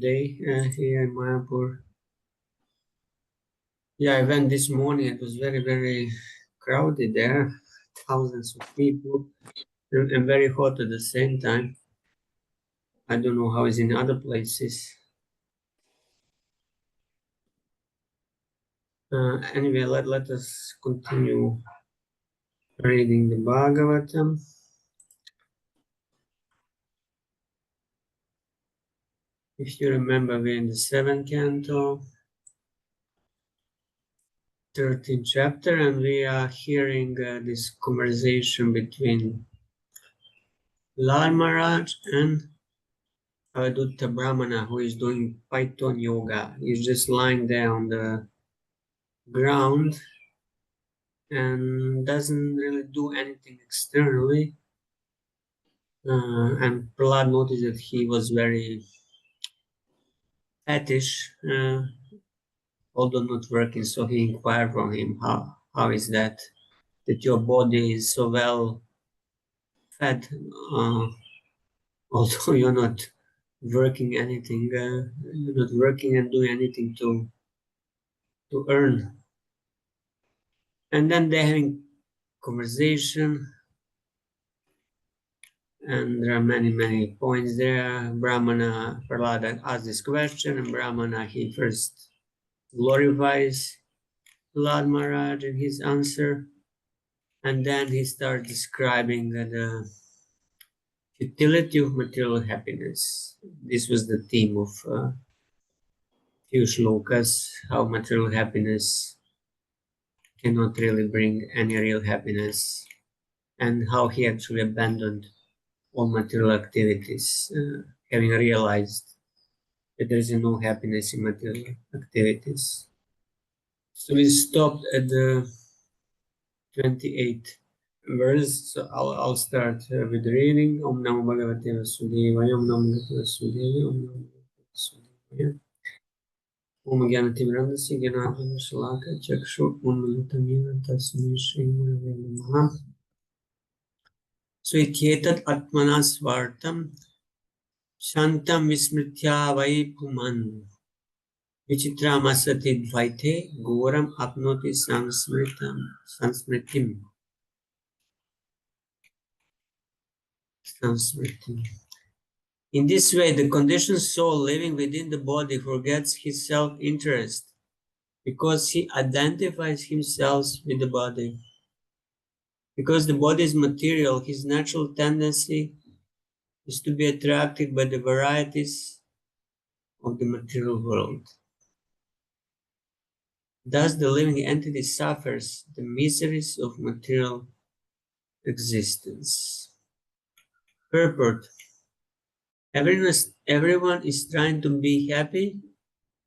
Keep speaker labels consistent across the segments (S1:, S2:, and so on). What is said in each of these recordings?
S1: Day here in Mayapur. Yeah, I went this morning. It was very, very crowded there. Thousands of people and very hot at the same time. I don't know how it's in other places. Anyway, let us continue reading the Bhagavatam. If you remember, we're in the 7th canto, 13th chapter, and we are hearing this conversation between Lal Maharaj and Avadutta Brahmana, who is doing Python yoga. He's just lying there on the ground and doesn't really do anything externally. And Prahlad noticed that he was very fetish, although not working. So he inquired from him, how is that your body is so well fed, although you're not working anything, you're not working and doing anything to earn. And then they're having conversation, and there are many, many points there. Brahmana, Prahlada asked this question, and Brahmana, he first glorifies Prahlad Maharaj in his answer, and then he starts describing the futility of material happiness. This was the theme of few shlokas, how material happiness cannot really bring any real happiness, and how he actually abandoned all material activities, having realized that there is no happiness in material activities. So we stopped at the 28th verse. So I'll start with reading. Om Namo Bhagavate Vasudevaya, Om Namo Bhagavate Vasudevaya, Om Namo Bhagavate Vasudevaya. Om Gyanatimrandasya Gyanatana Shalaka Chakshu Unmilitam Yena Tasmai Shri Gurave Namaha. So Ikyetat Atmana Svartam Shantam Vismritya Vai Puman Vichitramasati Dvaite Goram Apnoti Sansmritim. In this way, the conditioned soul living within the body forgets his self-interest because he identifies himself with the body. Because the body is material, his natural tendency is to be attracted by the varieties of the material world. Thus, the living entity suffers the miseries of material existence. Purport. Everyone is trying to be happy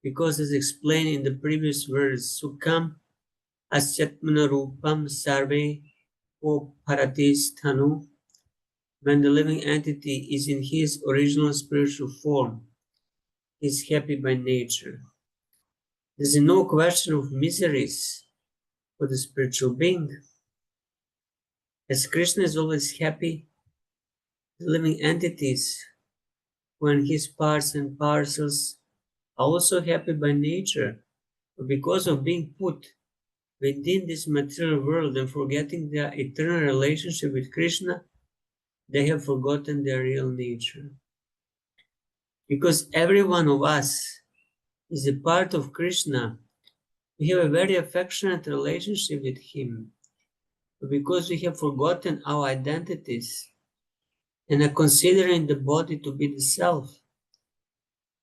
S1: because, as explained in the previous verse, Sukham Asyatmana Rupam Sarve O Paratis Thanu, when the living entity is in his original spiritual form, he is happy by nature. There is no question of miseries for the spiritual being. As Krishna is always happy, the living entities, when his parts and parcels, are also happy by nature, but because of being put within this material world and forgetting their eternal relationship with Krishna, they have forgotten their real nature. Because every one of us is a part of Krishna, we have a very affectionate relationship with him. But because we have forgotten our identities and are considering the body to be the self,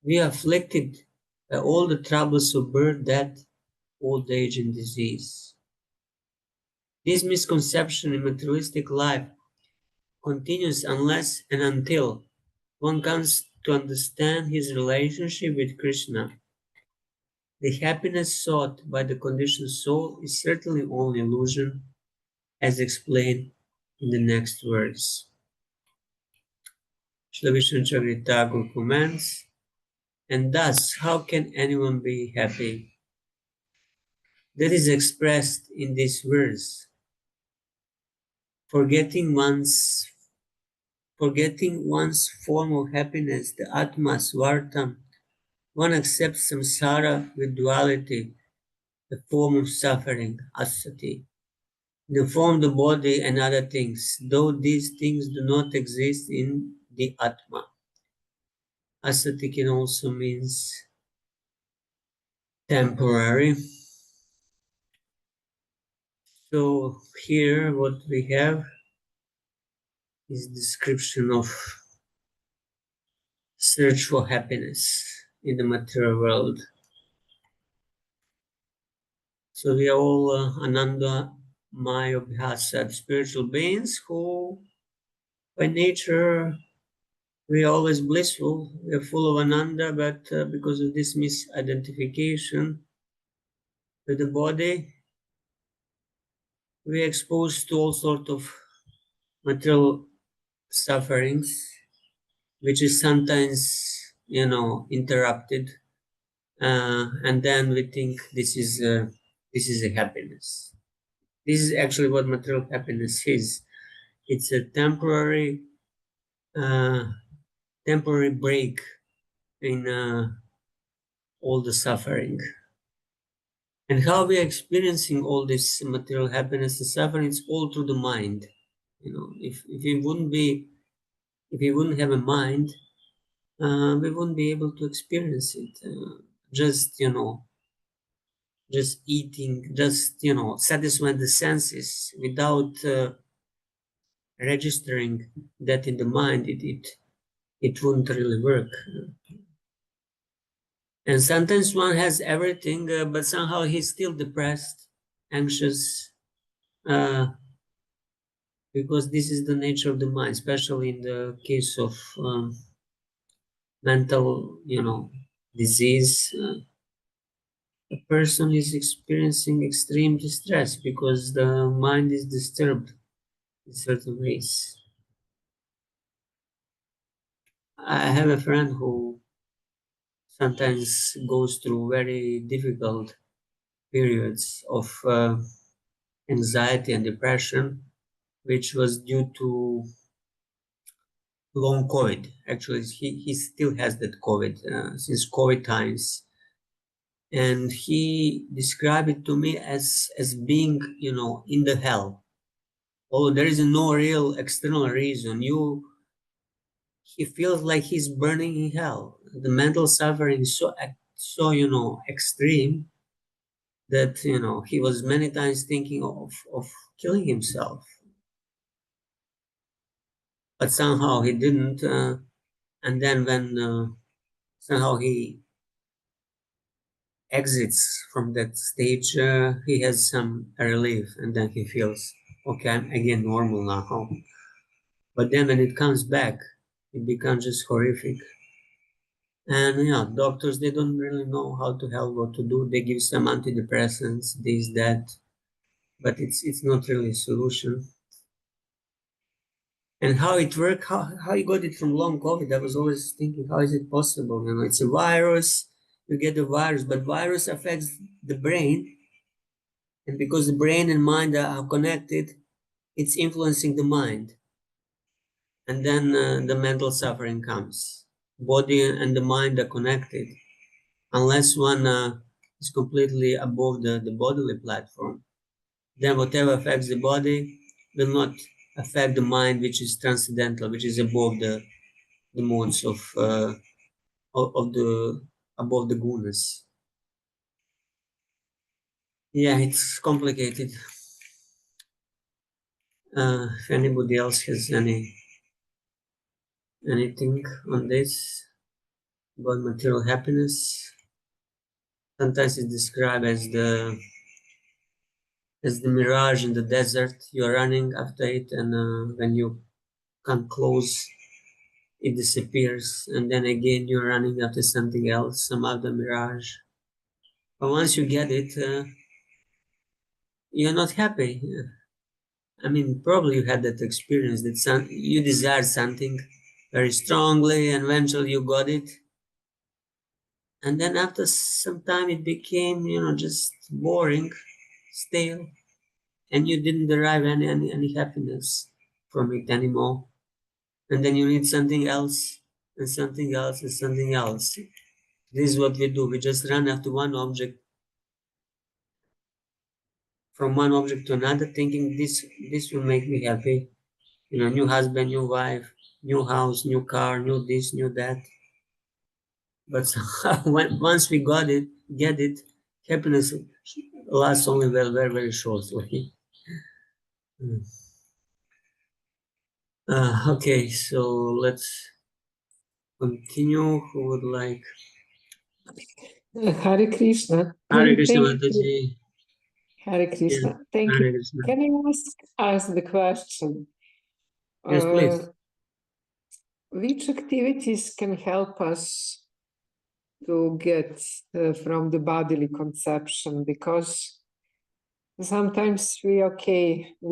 S1: we are afflicted by all the troubles of birth, death, old age, and disease. This misconception in materialistic life continues unless and until one comes to understand his relationship with Krishna. The happiness sought by the conditioned soul is certainly only illusion, as explained in the next verse. Srila Vishnu Chakrita Thakur comments, and thus, how can anyone be happy? That is expressed in this verse. Forgetting one's form of happiness, the Atma Swartam, One accepts samsara with duality, the form of suffering, asati, the form, the body, and other things, though these things do not exist in the Atma. Asati can also means temporary. So here what we have is description of search for happiness in the material world. So we are all Ananda Maya Bhyasa, spiritual beings who by nature we are always blissful, we are full of Ananda, but because of this misidentification with the body, we are exposed to all sorts of material sufferings, which is sometimes, interrupted, and then we think this is a happiness. This is actually what material happiness is. It's a uh, temporary break in all the suffering. And how we are experiencing all this material happiness and suffering, it's all through the mind. If we wouldn't have a mind, we wouldn't be able to experience it. Just just eating, just satisfying the senses without registering that in the mind, it wouldn't really work. And sometimes one has everything, but somehow he's still depressed, anxious, because this is the nature of the mind, especially in the case of mental, disease. A person is experiencing extreme distress because the mind is disturbed in certain ways. I have a friend who sometimes goes through very difficult periods of anxiety and depression, which was due to long COVID. Actually, he still has that COVID since COVID times. And he described it to me as being, in the hell. Although there is no real external reason, he feels like he's burning in hell. The mental suffering is so extreme that he was many times thinking of killing himself, but somehow he didn't. And then when somehow he exits from that stage, he has some relief, and then he feels okay. I'm again normal now. But then when it comes back, it becomes just horrific. And doctors, they don't really know how to help, what to do. They give some antidepressants, this, that, but it's not really a solution. And how it worked, how he got it from long COVID, I was always thinking, how is it possible? It's a virus, you get the virus, but virus affects the brain, and because the brain and mind are connected, it's influencing the mind. And then the mental suffering comes. Body and the mind are connected. Unless one is completely above the bodily platform, then whatever affects the body will not affect the mind, which is transcendental, which is above the modes of the above the gunas. Yeah, it's complicated. If anybody else has anything on this about material happiness, sometimes it's described as the mirage in the desert. You're running after it, and when you come close, it disappears, and then again you're running after something else, some other mirage. But once you get it, you're not happy. I mean, probably you had that experience that you desired something very strongly, and eventually you got it, and then after some time it became, just boring, stale, and you didn't derive any happiness from it anymore. And then you need something else, and something else, and something else. This is what we do. We just run after one object, from one object to another, thinking this will make me happy. You know, new husband, new wife, new house, new car, new this, new that. But somehow, once we get it, happiness lasts only very, very, very shortly. Mm. Okay, so let's continue. Who would like?
S2: Hare Krishna.
S1: Hare Krishna
S2: Thank you.
S1: Mataji.
S2: Hare
S1: Yeah,
S2: Krishna. Thank
S1: Hare
S2: you.
S1: Krishna.
S2: Can I ask the question?
S1: Yes, please.
S2: Which activities can help us to get from the bodily conception? Because sometimes we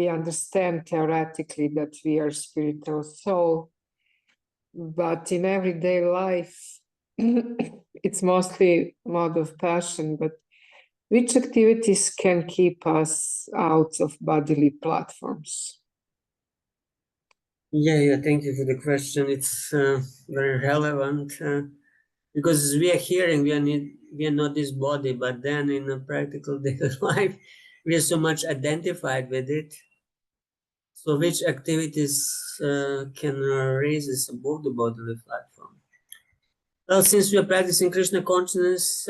S2: understand theoretically that we are spiritual soul, but in everyday life, it's mostly mode of passion. But which activities can keep us out of bodily platforms?
S1: Yeah. Thank you for the question. It's very relevant because we are hearing, we are not this body, but then in a practical daily life, we are so much identified with it. So, which activities can raise us above the bodily platform? Well, since we are practicing Krishna consciousness,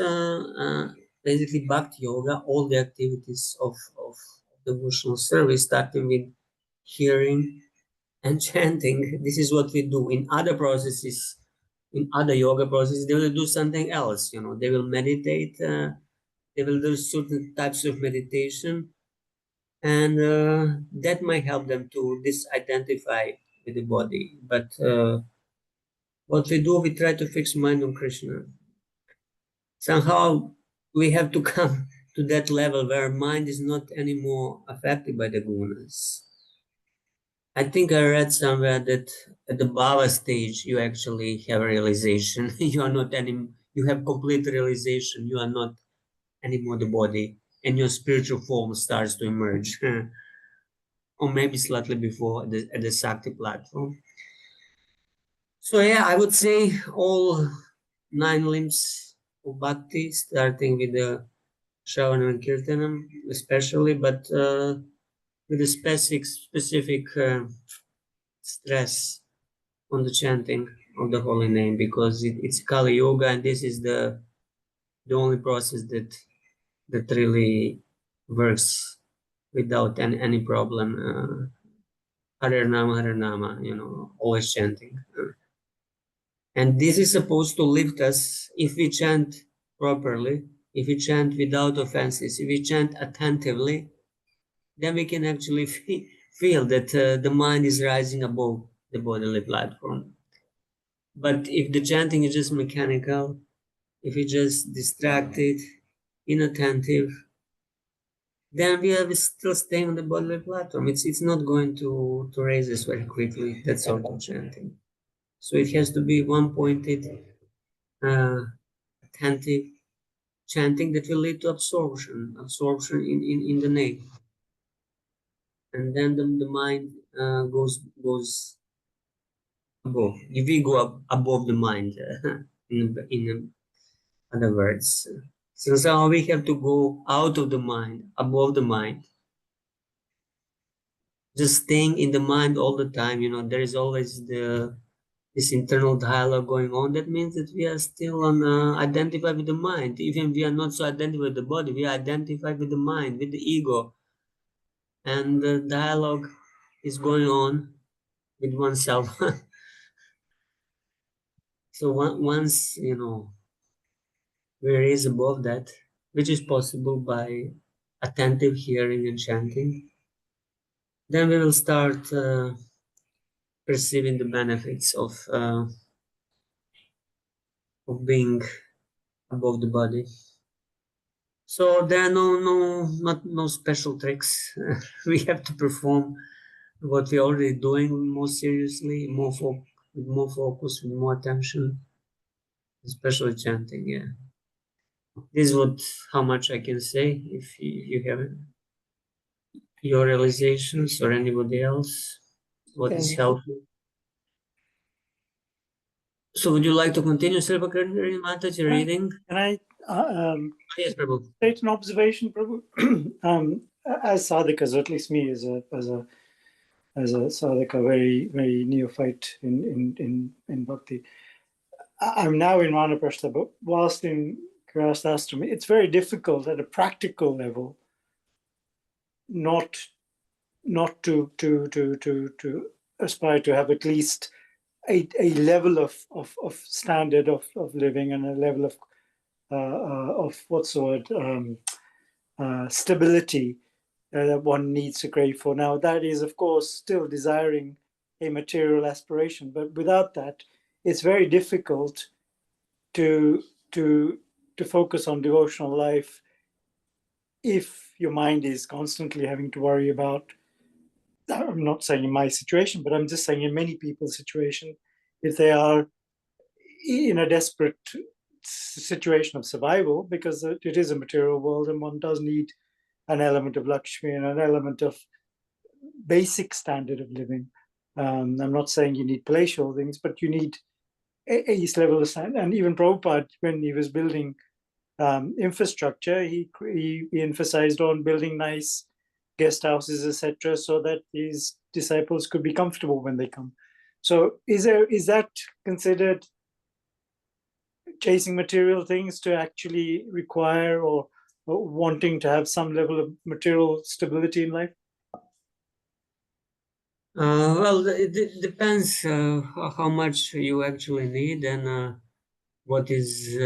S1: basically Bhakti Yoga, all the activities of devotional service, starting with hearing and chanting, this is what we do. In other processes, in other yoga processes, they will do something else. You know, they will meditate. They will do certain types of meditation, and that might help them to disidentify with the body. But what we do, we try to fix mind on Krishna. Somehow we have to come to that level where mind is not anymore affected by the gunas. I think I read somewhere that at the Bhava stage you actually have a realization. You are not any, you have complete realization. You are not anymore the body, and your spiritual form starts to emerge. Or maybe slightly before at the Sakti platform. So yeah, I would say all 9 limbs of bhakti, starting with the Shravanam and Kirtanam, especially, but with a specific stress on the chanting of the holy name, because it's Kali Yoga, and this is the only process that really works without any problem. Hare Nama, you know, always chanting. And this is supposed to lift us if we chant properly, if we chant without offenses, if we chant attentively, then we can actually feel that the mind is rising above the bodily platform. But if the chanting is just mechanical, if we just distracted, inattentive, then we are still staying on the bodily platform. It's not going to raise us very quickly, that sort of chanting. So it has to be one-pointed, uh, attentive chanting that will lead to absorption in the name. And then the mind goes above. If we go above the mind, in other words. So somehow we have to go out of the mind, above the mind. Just staying in the mind all the time, you know, there is always this internal dialogue going on. That means that we are still on identified with the mind. Even we are not so identified with the body, we are identified with the mind, with the ego. And the dialogue is going on with oneself. So once, you know, we raise above that, which is possible by attentive hearing and chanting, then we will start perceiving the benefits of being above the body. So there are no special tricks. We have to perform what we're already doing more seriously, with more focus, with more attention, especially chanting. Yeah, this is what how much I can say. If you have your realizations or anybody else, what is
S2: Thank you.
S1: helpful. So would you like to continue, Sripakari Mataji, reading?
S3: Can I
S1: Yes, Prabhu.
S3: state an observation, Prabhu? As sadhakas, or at least me as a sadhaka, very neophyte in bhakti, I'm now in Vanaprastha, but whilst in Grihasthashram, it's very difficult at a practical level not to aspire to have at least a level of standard of living and a level of what's the word, stability that one needs to crave for. Now, that is, of course, still desiring a material aspiration, but without that, it's very difficult to focus on devotional life if your mind is constantly having to worry about, I'm not saying in my situation, but I'm just saying in many people's situation, if they are in a desperate situation of survival, because it is a material world and one does need an element of Lakshmi and an element of basic standard of living. I'm not saying you need palatial things, but you need a level of standard. And even Prabhupada, when he was building infrastructure, he emphasized on building nice guest houses, etc., so that his disciples could be comfortable when they come. So is that considered chasing material things to actually require or wanting to have some level of material stability in life?
S1: Well, it depends how much you actually need and what is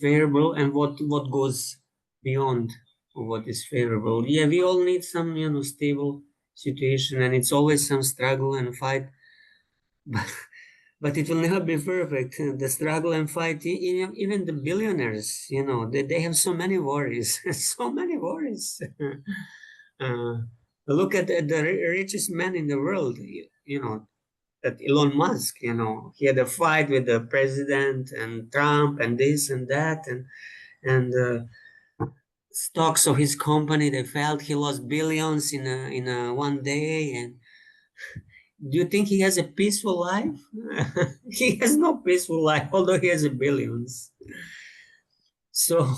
S1: favorable and what goes beyond what is favorable. Yeah, we all need some stable situation, and it's always some struggle and fight, but it will never be perfect. The struggle and fight, even the billionaires, they have so many worries, so many worries. Look at the richest man in the world, that Elon Musk, he had a fight with the president and Trump and this and that, and stocks of his company, they felt he lost billions in a one day. And do you think he has a peaceful life? He has no peaceful life, although he has a billions. So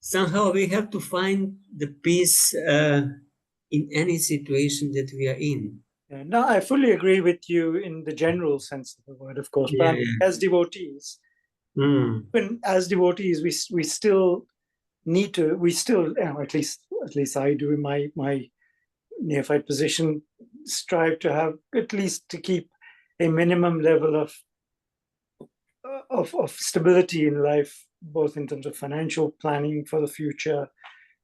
S1: somehow we have to find the peace in any situation that we are in.
S3: Yeah, no, I fully agree with you in the general sense of the word, of course. But as devotees, even as devotees, we still need to. We still, at least I do in my neophyte position, strive to have at least to keep a minimum level of stability in life, both in terms of financial planning for the future,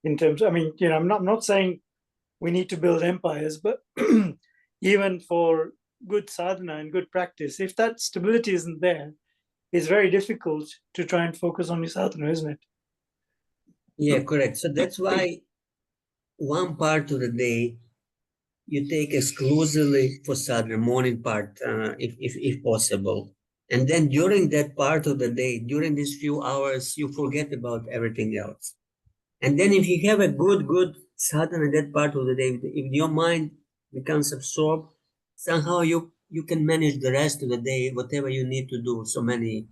S3: in terms. I mean, I'm not saying we need to build empires, but even for good sadhana and good practice, if that stability isn't there, it's very difficult to try and focus on your sadhana, isn't it?
S1: Yeah, correct. So that's why one part of the day you take exclusively for sadhana, morning part, if possible. And then during that part of the day, during these few hours, you forget about everything else. And then if you have a good sadhana that part of the day, if your mind becomes absorbed, somehow you can manage the rest of the day, whatever you need to do, so many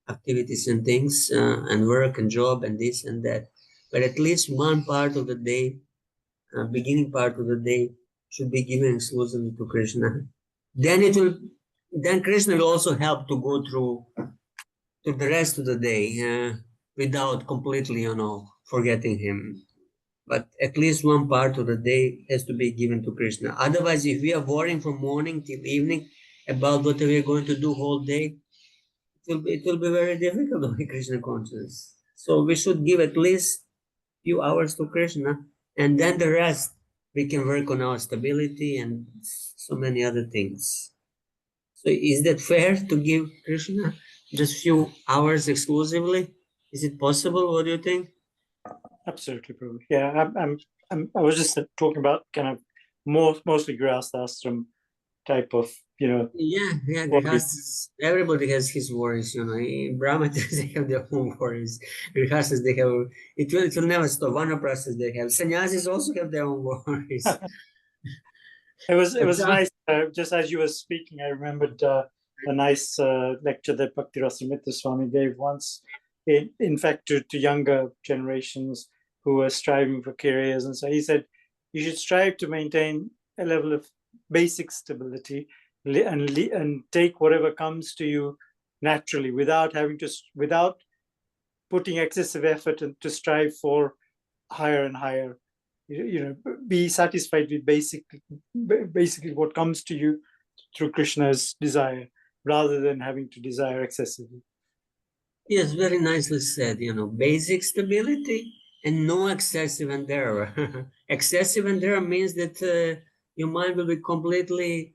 S1: activities and things, and work and job and this and that. But at least one part of the day, beginning part of the day, should be given exclusively to Krishna. Then Krishna will also help to go through to the rest of the day without completely, forgetting him. But at least one part of the day has to be given to Krishna. Otherwise, if we are worrying from morning till evening about what we are going to do whole day, it will be very difficult to be Krishna conscious. So we should give at least few hours to Krishna, and then the rest we can work on our stability and so many other things. So is that fair to give Krishna just few hours exclusively? Is it possible? What do you think?
S3: Absolutely, Prabhu. Yeah, I was just talking about kind of mostly Grihasthashram type of,
S1: Yeah, Grihasthas, everybody has his worries, Brahmanas, they have their own worries. Grihasthas, they have, it will never stop. Vanaprasthas, they have. Sannyasis also have their own worries.
S3: It was nice. Just as you were speaking, I remembered a nice lecture that Bhakti Rasamrita Swami gave once, in fact, to younger generations who were striving for careers. And so he said, you should strive to maintain a level of basic stability and take whatever comes to you naturally without putting excessive effort and to strive for higher and higher. Be satisfied with basically what comes to you through Krishna's desire, rather than having to desire excessively.
S1: Yes, very nicely said. Basic stability and no excessive endeavor. Excessive endeavor means that your mind will be completely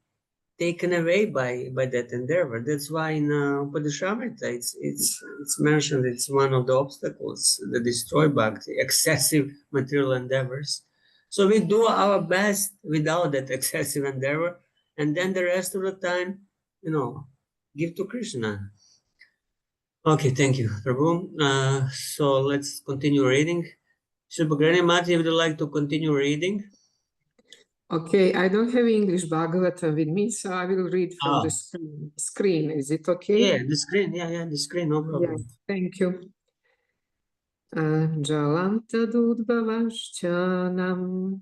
S1: taken away by that endeavor. That's why in Upanishadamrita it's mentioned, it's one of the obstacles that destroy bhakti, excessive material endeavors. So we do our best without that excessive endeavor, and then the rest of the time, give to Krishna. Okay, thank you, Prabhu. So let's continue reading. Subhagrani Mati, would you like to continue reading?
S2: Okay, I don't have English Bhagavatam with me, so I will read from the screen. Is it okay?
S1: Yeah, the screen. Yeah, the screen, no problem.
S2: Yeah, thank you. Jalantadudbhavashchanam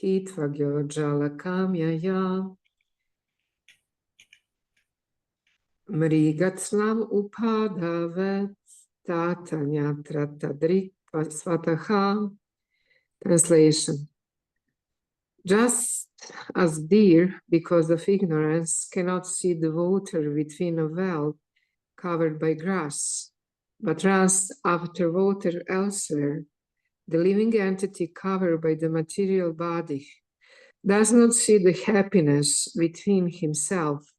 S2: hitvagyo jalakamyaya mrigatslam upadavet tatanyatra tadrik svataha. Translation. Just as deer, because of ignorance, cannot see the water within a well covered by grass, but runs after water elsewhere, the living entity covered by the material body does not see the happiness within himself,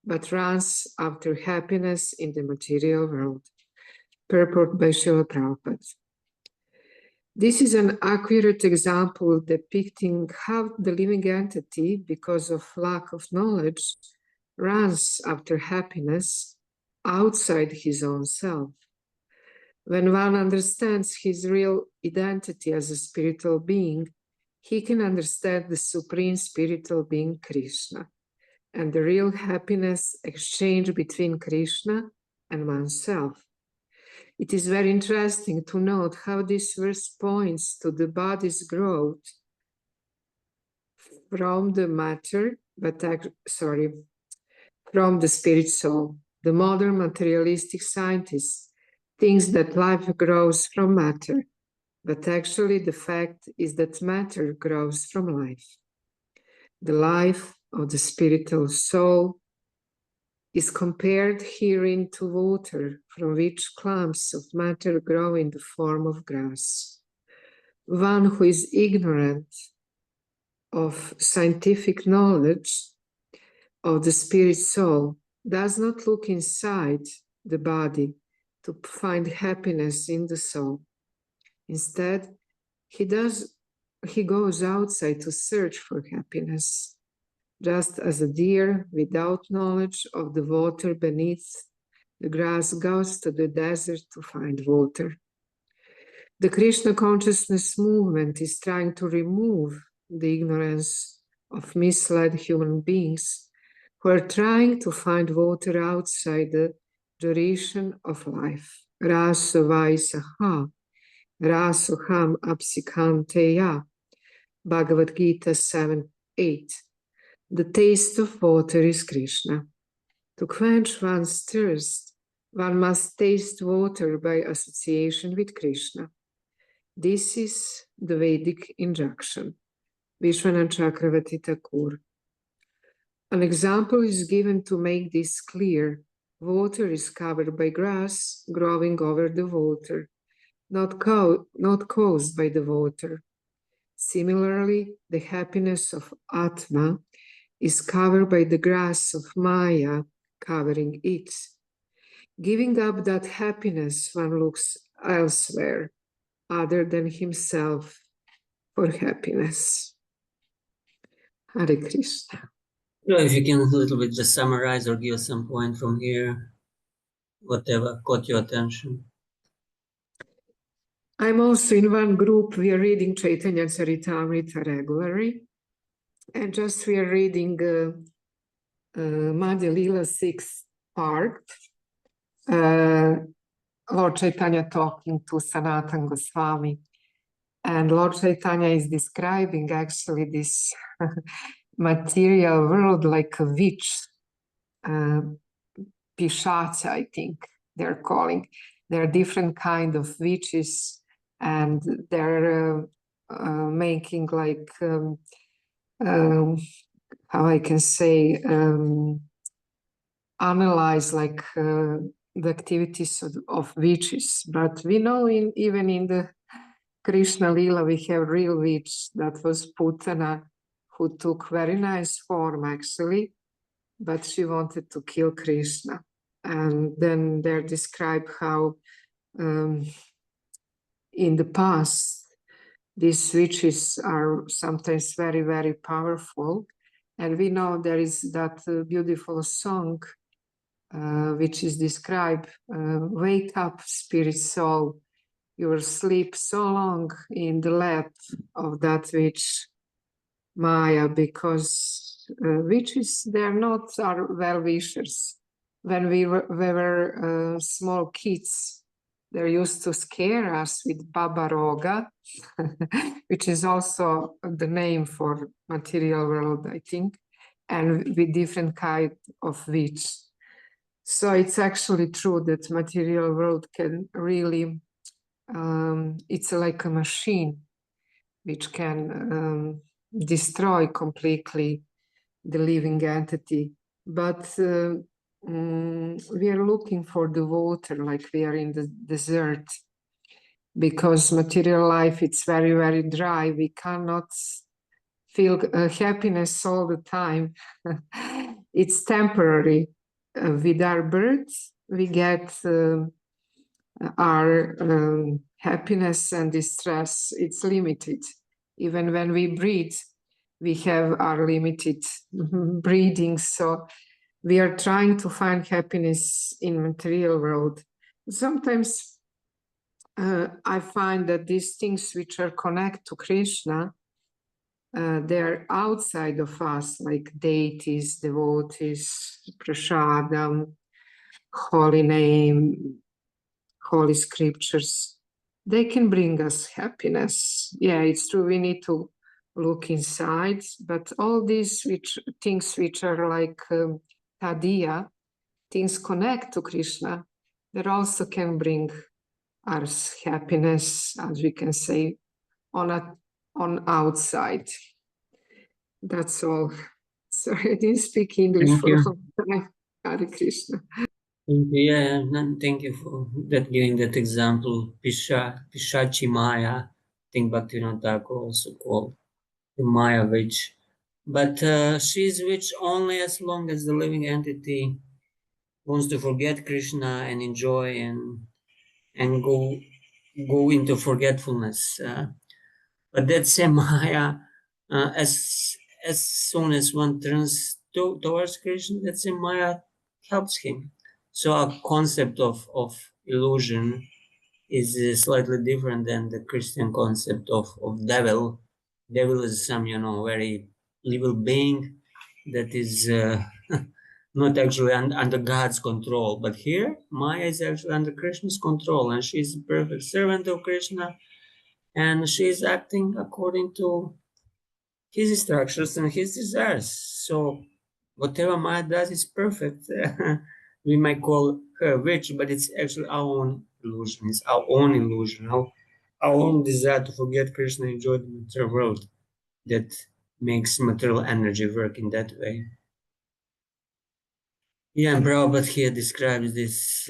S2: but runs after happiness in the material world. Purport by Srila Prabhupada. This is an accurate example depicting how the living entity, because of lack of knowledge, runs after happiness outside his own self. When one understands his real identity as a spiritual being, he can understand the supreme spiritual being Krishna and the real happiness exchange between Krishna and oneself. It is very interesting to note how this verse points to the body's growth from the matter, from the spirit soul. The modern materialistic scientist thinks that life grows from matter, but actually the fact is that matter grows from life. The life of the spiritual soul is compared herein to water, from which clumps of matter grow in the form of grass. One who is ignorant of scientific knowledge of the spirit soul does not look inside the body to find happiness in the soul. Instead, he goes outside to search for happiness. Just as a deer without knowledge of the water beneath the grass goes to the desert to find water. The Krishna consciousness movement is trying to remove the ignorance of misled human beings who are trying to find water outside the duration of life. Raso vaisaha, rasoham apsikanteya, Bhagavat Gita 7:8. The taste of water is Krishna. To quench one's thirst, one must taste water by association with Krishna. This is the Vedic injunction. Vishwanath Chakravarti Thakur. An example is given to make this clear. Water is covered by grass growing over the water, not caused by the water. Similarly, the happiness of Atma is covered by the grass of Maya covering it. Giving up that happiness, one looks elsewhere, other than himself, for happiness. Hare Krishna.
S1: If you can a little bit just summarize or give some point from here, whatever caught your attention.
S2: I'm also in one group. We are reading Chaitanya Charitamrita regularly. And just we are reading Madhya Lila 6th part, Lord Chaitanya talking to Sanatana Goswami. And Lord Chaitanya is describing actually this material world like a witch, pishacha, I think they're calling. There are different kind of witches, and they're making like how I can say analyze like the activities of witches. But we know even in the Krishna Lila we have real witch, that was Putana, who took very nice form actually, but she wanted to kill Krishna. And then they're described how in the past these witches are sometimes very, very powerful. And we know there is that beautiful song which is described, wake up, spirit soul, you will sleep so long in the lap of that witch Maya, because witches, they're not our well-wishers. When we were small kids, they used to scare us with Baba Roga, which is also the name for material world, I think, and with different kind of witch. So it's actually true that material world can really, it's like a machine which can destroy completely the living entity. But we are looking for the water, like we are in the desert, because material life, it's very, very dry. We cannot feel happiness all the time. It's temporary. With our birth, we get our happiness and distress. It's limited. Even when we breathe, we have our limited breathing. So we are trying to find happiness in material world. Sometimes I find that these things which are connected to Krishna, they're outside of us, like deities, devotees, prasadam, holy name, holy scriptures. They can bring us happiness. Yeah, it's true. We need to look inside, but all these things which are like tadiya, things connect to Krishna, that also can bring us happiness, as we can say, on outside. That's all. Sorry, I didn't speak English
S1: Thank
S2: for
S1: you.
S2: a long time. Hare Krishna.
S1: Thank you. Yeah, and thank you for that giving that example. Pishachi Maya. I think Bhaktivinoda Thakur also called the Maya witch. But she's witch only as long as the living entity wants to forget Krishna and enjoy and go into forgetfulness. But that same Maya, as soon as one turns towards Krishna, that same Maya helps him. So our concept of illusion is slightly different than the Christian concept of devil. Devil is some, very evil being that is not actually under God's control. But here, Maya is actually under Krishna's control, and she's a perfect servant of Krishna, and she's acting according to his instructions and his desires. So whatever Maya does is perfect. We might call her witch, but it's actually our own illusion. It's our own illusion, our own desire to forget Krishna, enjoy the material world, that makes material energy work in that way. Yeah, and Prabhupada here describes this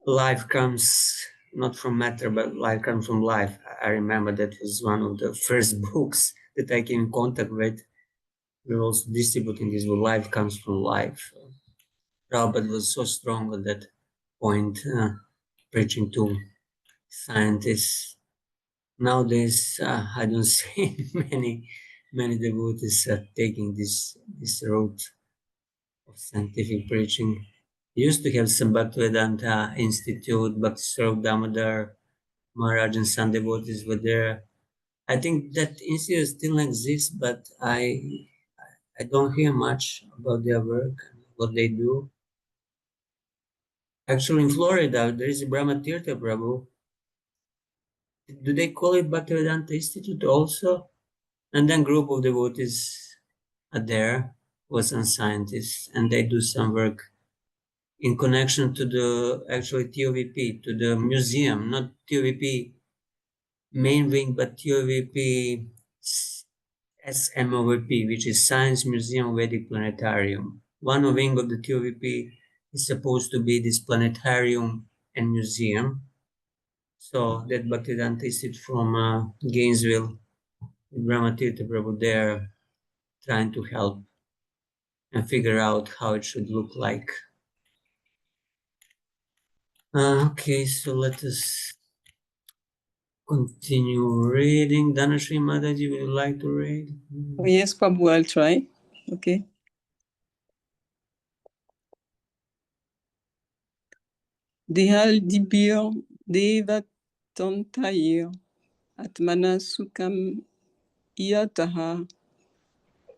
S1: life comes not from matter, but life comes from life. I remember that was one of the first books that I came in contact with. We were also distributing this, where life comes from life. Prabhupada was so strong at that point, preaching to scientists. Nowadays, I don't see many devotees taking this route of scientific preaching. We used to have some Bhaktivedanta Institute, Bhakti Swarup Damodar Maharaj and some devotees were there. I think that institute still exists, but I I don't hear much about their work, what they do. Actually, in Florida, there is a Brahma Tirtha Prabhu. Do they call it Bhaktivedanta Institute also? And then group of devotees are there, was some scientists, and they do some work in connection to the actually TOVP, to the museum, not TOVP main wing, but TOVP SMOVP, which is Science Museum Vedic Planetarium. One wing of the TOVP is supposed to be this planetarium and museum. So that Bhaktivedanta Institute from Gainesville, Brahma Tirtha Prabhu there trying to help and figure out how it should look like. Okay, so let us continue reading. Dhanashri Mataji, would you like to read?
S4: Yes, Prabhu, I'll try. Okay. Dehal dibir devatantayir atmana sukam iyataha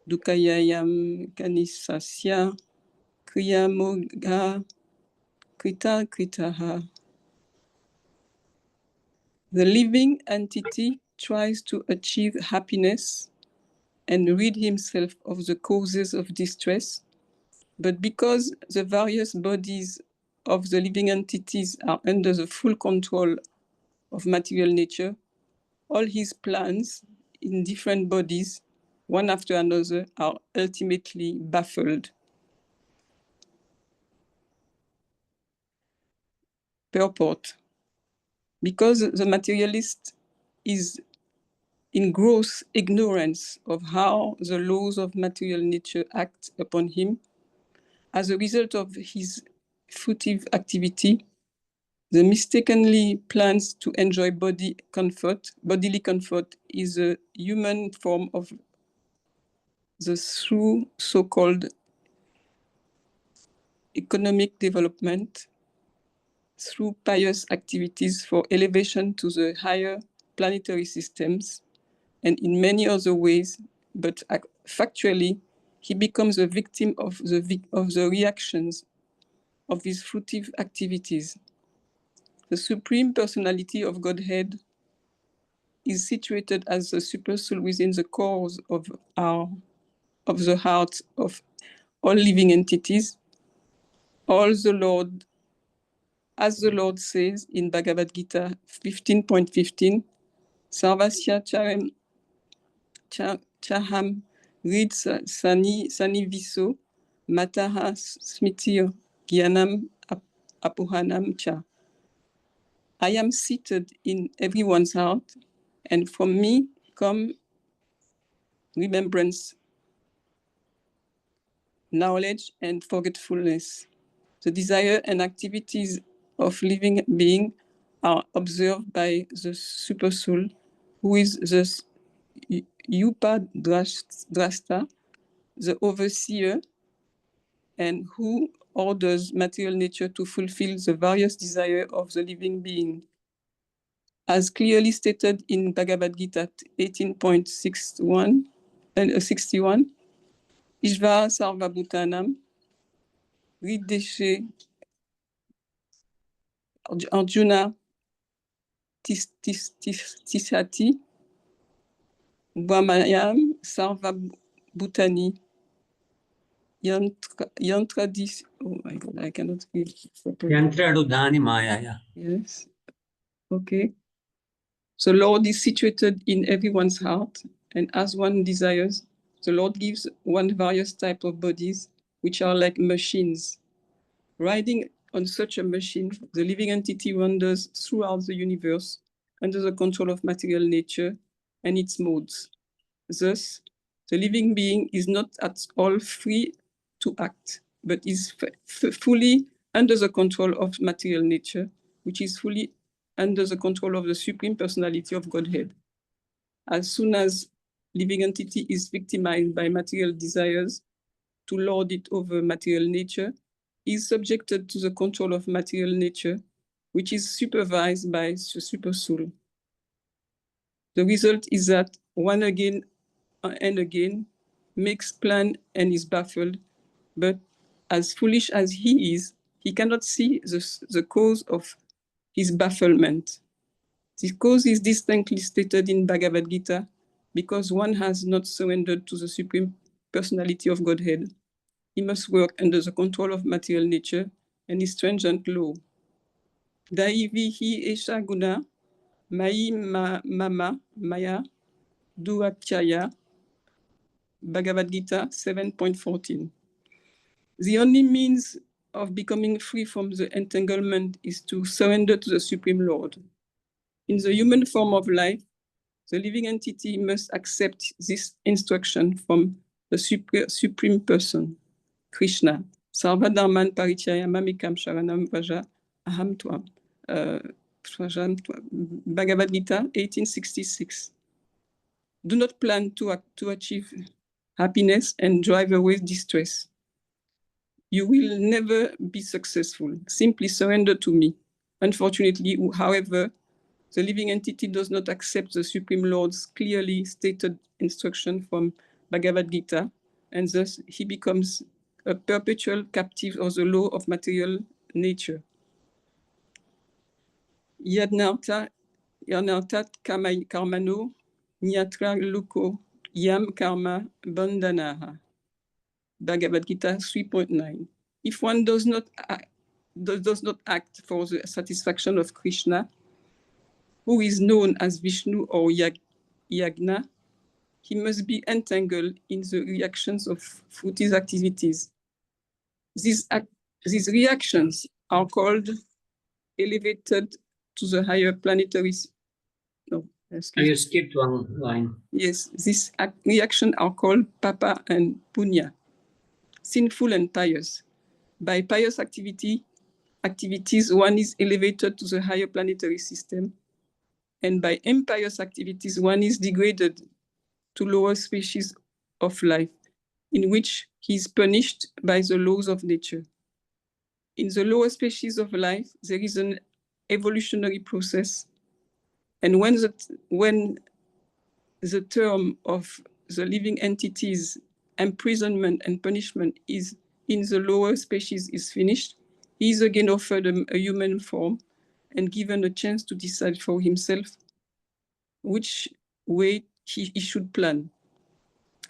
S4: dukayayam kanisasya kriyamoga krita kritaha. The living entity tries to achieve happiness and rid himself of the causes of distress, but because the various bodies of the living entities are under the full control of material nature, all his plans in different bodies, one after another, are ultimately baffled. Purport. Because the materialist is in gross ignorance of how the laws of material nature act upon him, as a result of his fruitive activity, the mistakenly plans to enjoy bodily comfort is a human form of the through so-called economic development, through pious activities for elevation to the higher planetary systems, and in many other ways, but factually, he becomes a victim of the reactions of his fruitive activities. The Supreme Personality of Godhead is situated as the supersoul within the cores of the heart of all living entities. As the Lord says in Bhagavat Gita 15.15, Sarvasya Chaham Rid Sani Viso Mataha Smitir Gyanam Apuhanam Cha. I am seated in everyone's heart, and from me come remembrance, knowledge, and forgetfulness. The desire and activities of living being are observed by the supersoul, who is the Upadrashta, the overseer, and who orders material nature to fulfill the various desires of the living being. As clearly stated in Bhagavad Gita 18.61 and 61, Ishvara Sarva Bhutanam, Rideshe Arjuna Tisati, Brahmayam Sarva Bhutani, Yantradis. Oh my God, I cannot read.
S1: Yantra Rudhani Mayaya.
S4: Yes. Okay. So Lord is situated in everyone's heart, and as one desires, the Lord gives one various type of bodies, which are like machines. Riding on such a machine, the living entity wanders throughout the universe under the control of material nature and its modes. Thus, the living being is not at all free to act, but is fully under the control of material nature, which is fully under the control of the Supreme Personality of Godhead. As soon as living entity is victimized by material desires to lord it over material nature, is subjected to the control of material nature, which is supervised by the supersoul. The result is that one again and again, makes plan and is baffled, but as foolish as he is, he cannot see the cause of his bafflement. The cause is distinctly stated in Bhagavat Gita because one has not surrendered to the Supreme Personality of Godhead. He must work under the control of material nature and his stringent law. Daivihi esha guna, mai mama maya, duachaya, Bhagavad Gita 7.14. The only means of becoming free from the entanglement is to surrender to the Supreme Lord. In the human form of life, the living entity must accept this instruction from the Supreme Person, Krishna. Sarva dharman parityaya mamekam sharanam vraja aham tvam. Bhagavad Gita 1866. Do not plan to achieve happiness and drive away distress. You will never be successful. Simply surrender to me. Unfortunately, however, the living entity does not accept the Supreme Lord's clearly stated instruction from Bhagavad Gita, and thus he becomes a perpetual captive of the law of material nature. Yadnartat karmano nyatra luko yam karma bandhanaha. Bhagavad Gita 3.9. If one does not act for the satisfaction of Krishna, who is known as Vishnu or Yagna, he must be entangled in the reactions of fruitive activities. These reactions are called elevated to the higher planetary. No, excuse me.
S1: You skipped one line.
S4: Yes, these reactions are called papa and punya, sinful and pious. By pious activities, one is elevated to the higher planetary system, and by impious activities, one is degraded to lower species of life, in which he is punished by the laws of nature. In the lower species of life, there is an evolutionary process, and when the term of the living entity's imprisonment and punishment is in the lower species is finished, he is again offered a human form and given a chance to decide for himself which way he should plan.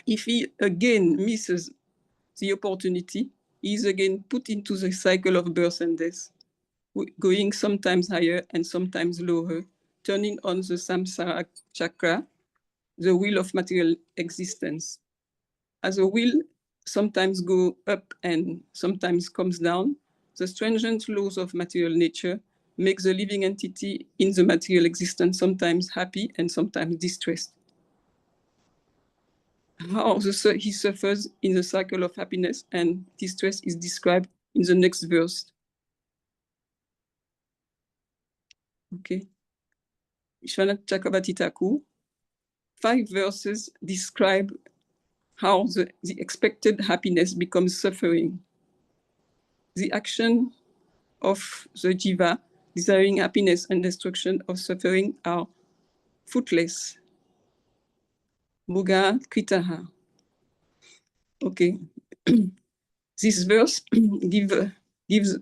S4: If he again misses the opportunity, he is again put into the cycle of birth and death, going sometimes higher and sometimes lower, turning on the samsara chakra, the wheel of material existence. As a wheel sometimes goes up and sometimes comes down, the stringent laws of material nature make the living entity in the material existence sometimes happy and sometimes distressed. How he suffers in the cycle of happiness and distress is described in the next verse. Okay. Vishwanath Chakravarti Thakur, 5 verses describe how the expected happiness becomes suffering. The action of the jiva, desiring happiness and destruction of suffering, are fruitless. Muga kritaha. Okay. This verse gives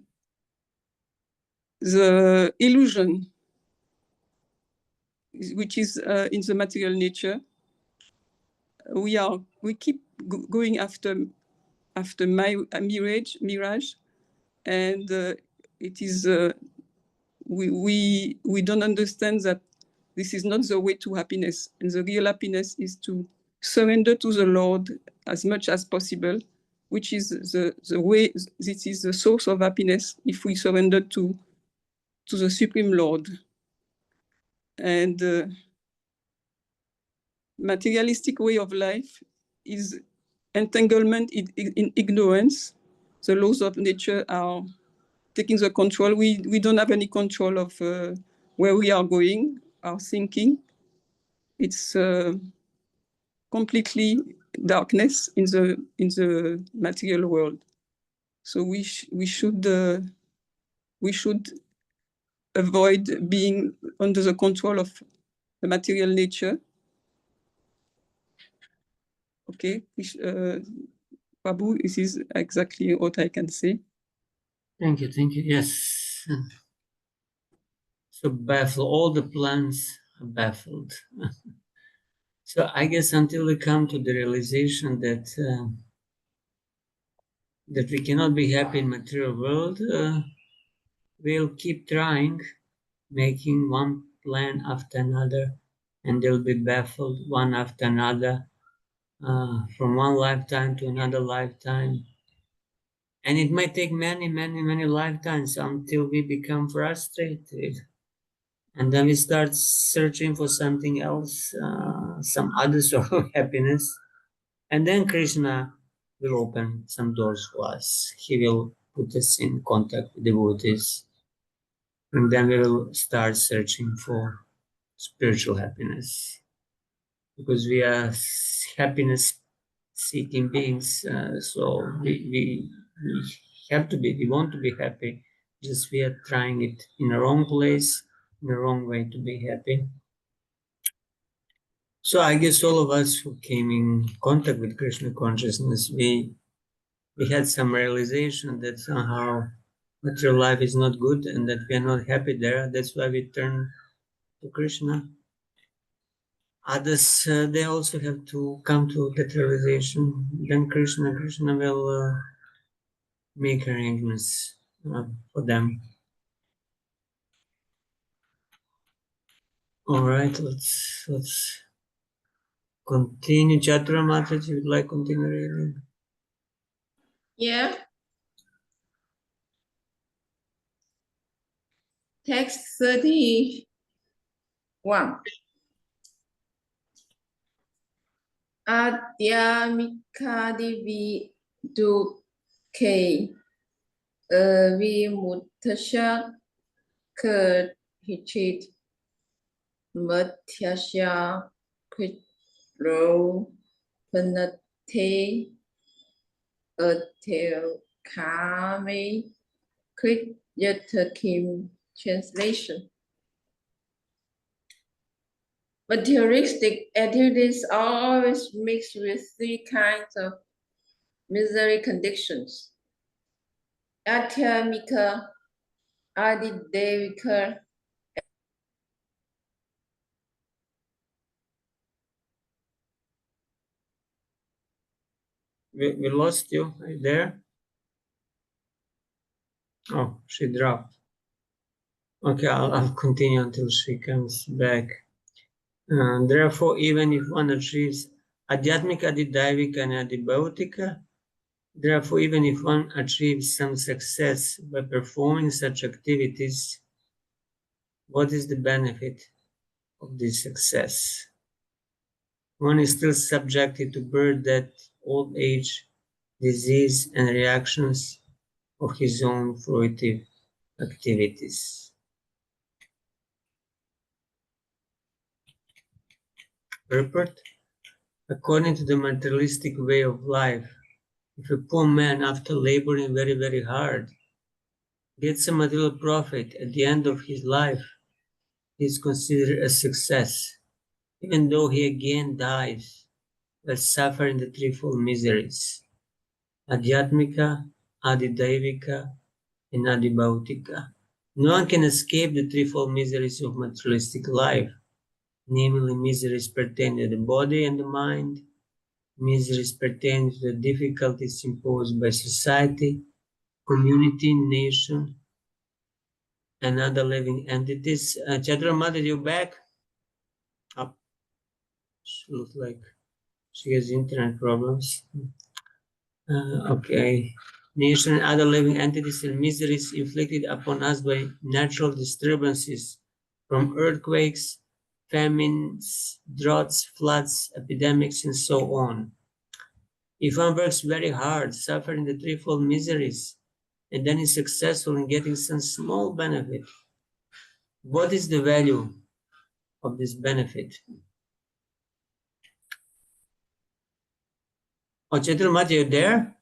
S4: the illusion which is in the material nature. We keep going after mirage, and it is we don't understand that this is not the way to happiness, and the real happiness is to surrender to the Lord as much as possible, which is the way. This is the source of happiness if we surrender to the Supreme Lord. And materialistic way of life is entanglement in ignorance. The laws of nature are taking the control. We don't have any control of where we are going, our thinking. It's completely darkness in the material world. So we should avoid being under the control of the material nature. Okay, Prabhu, this is exactly what I can say.
S1: Thank you, thank you. Yes. So baffled, all the plans are baffled. So I guess until we come to the realization that that we cannot be happy in material world, we'll keep trying, making one plan after another, and they'll be baffled one after another, from one lifetime to another lifetime. And it might take many, many, many lifetimes until we become frustrated. And then we start searching for something else, some other sort of happiness. And then Krishna will open some doors for us. He will put us in contact with devotees. And then we will start searching for spiritual happiness. Because we are happiness seeking beings, so we have to be, we want to be happy, just we are trying it in the wrong place, in the wrong way to be happy. So I guess all of us who came in contact with Krishna consciousness, we had some realization that somehow material life is not good and that we are not happy there. That's why we turn to Krishna. Others, they also have to come to that realization. Then Krishna will make arrangements for them. All right, let's continue. Chatura Mataji, would like to continue reading?
S5: Yeah. Text 31. Adyamikadivi duke vimutasha kerhichit matyasya kritro panate atel kame krit yatakim. Translation. Materialistic attitudes are always mixed with three kinds of misery conditions: Atyamika, Adidevika,
S1: We lost you. Are you there? Oh, she dropped. Okay, I'll continue until she comes back. Therefore, even if one achieves Adhyatmika, Adidaivika, and Adibhautika, therefore, even if one achieves some success by performing such activities, what is the benefit of this success? One is still subjected to birth, death, old age, disease, and reactions of his own fruitive activities. Purport: according to the materialistic way of life, if a poor man, after laboring very, very hard, gets a material profit at the end of his life, he is considered a success, even though he again dies while suffering the threefold miseries: Adhyatmika, Adidaivika, and Adibhautika. No one can escape the threefold miseries of materialistic life, namely miseries pertaining to the body and the mind, miseries pertaining to the difficulties imposed by society, community, nation, and other living entities. Chandramata, you back? Up. She looks like she has internet problems. Okay. Nation and other living entities and miseries inflicted upon us by natural disturbances from earthquakes, famines, droughts, floods, epidemics, and so on. If one works very hard, suffering the threefold miseries, and then is successful in getting some small benefit, what is the value of this benefit? Oh, Chandramata, you there?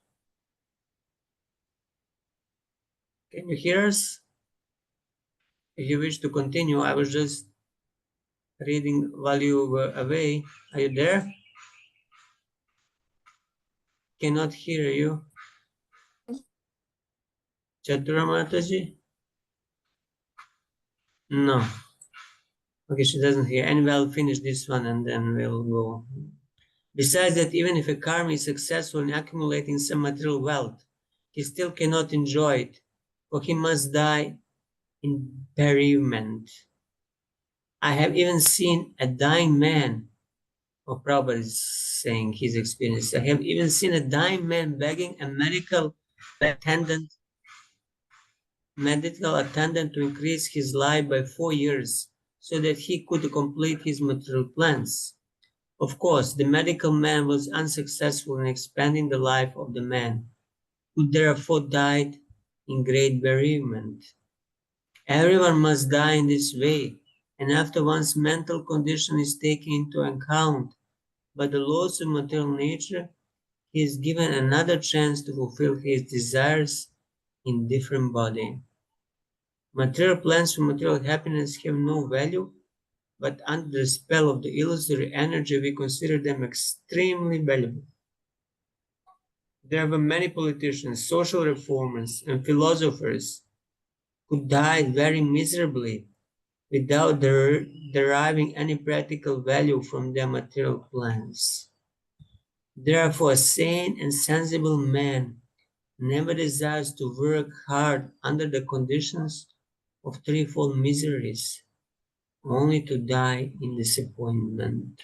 S1: Can you hear us? If you wish to continue, I was just reading while you were away. Are you there? Cannot hear you. Chatura Mataji? No. Okay, she doesn't hear. And I'll finish this one and then we'll go. Besides that, even if a karma is successful in accumulating some material wealth, he still cannot enjoy it, for he must die in bereavement. I have even seen a dying man, or Prabhupada is saying his experience. I have even seen a dying man begging a medical attendant to increase his life by 4 years so that he could complete his material plans. Of course, the medical man was unsuccessful in expanding the life of the man, who therefore died in great bereavement. Everyone must die in this way, and after one's mental condition is taken into account by the laws of material nature, he is given another chance to fulfill his desires in different body. Material plans for material happiness have no value, but under the spell of the illusory energy, we consider them extremely valuable. There were many politicians, social reformers, and philosophers who died very miserably without deriving any practical value from their material plans. Therefore, a sane and sensible man never desires to work hard under the conditions of threefold miseries, only to die in disappointment.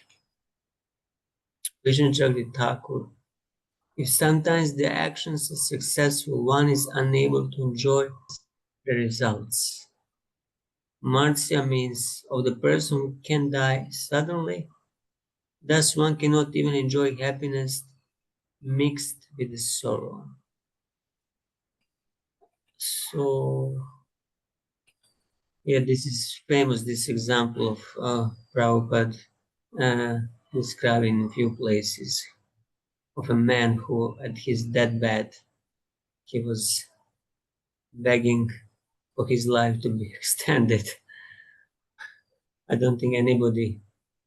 S1: Vishnu Chakri Thakur. If sometimes the actions are successful, one is unable to enjoy the results. Marsya means of the person who can die suddenly. Thus one cannot even enjoy happiness mixed with the sorrow. So, yeah, this is famous, this example of Prabhupada describing in a few places of a man who at his deathbed, he was begging for his life to be extended. I don't think anybody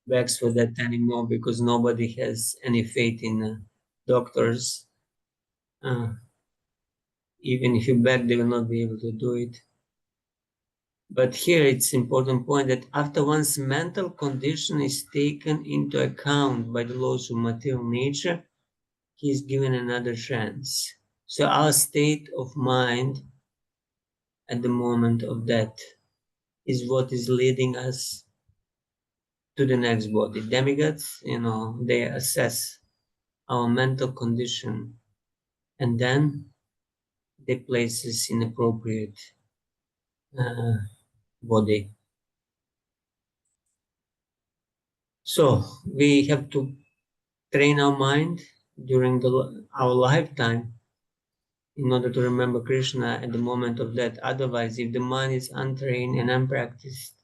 S1: begs for that anymore because nobody has any faith in doctors. Even if you beg, they will not be able to do it. But here it's important point that after one's mental condition is taken into account by the laws of material nature, he is given another chance. So our state of mind at the moment of death is what is leading us to the next body. Demigods, they assess our mental condition and then they place us in appropriate body. So we have to train our mind during our lifetime in order to remember Krishna at the moment of death. Otherwise, if the mind is untrained and unpracticed,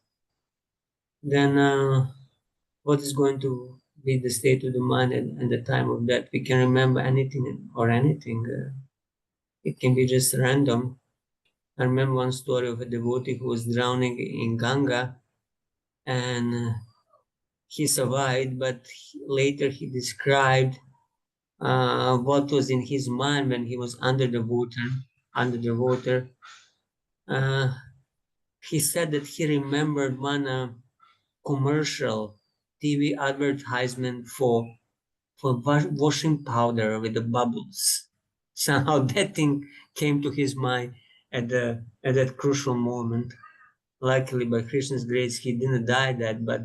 S1: then what is going to be the state of the mind at the time of death? We can remember anything or anything. It can be just random. I remember one story of a devotee who was drowning in Ganga and he survived, but later he described what was in his mind when he was under the water. He said that he remembered one commercial TV advertisement for washing powder with the bubbles. Somehow that thing came to his mind at that crucial moment. Luckily, by Krishna's grace, he didn't die that, but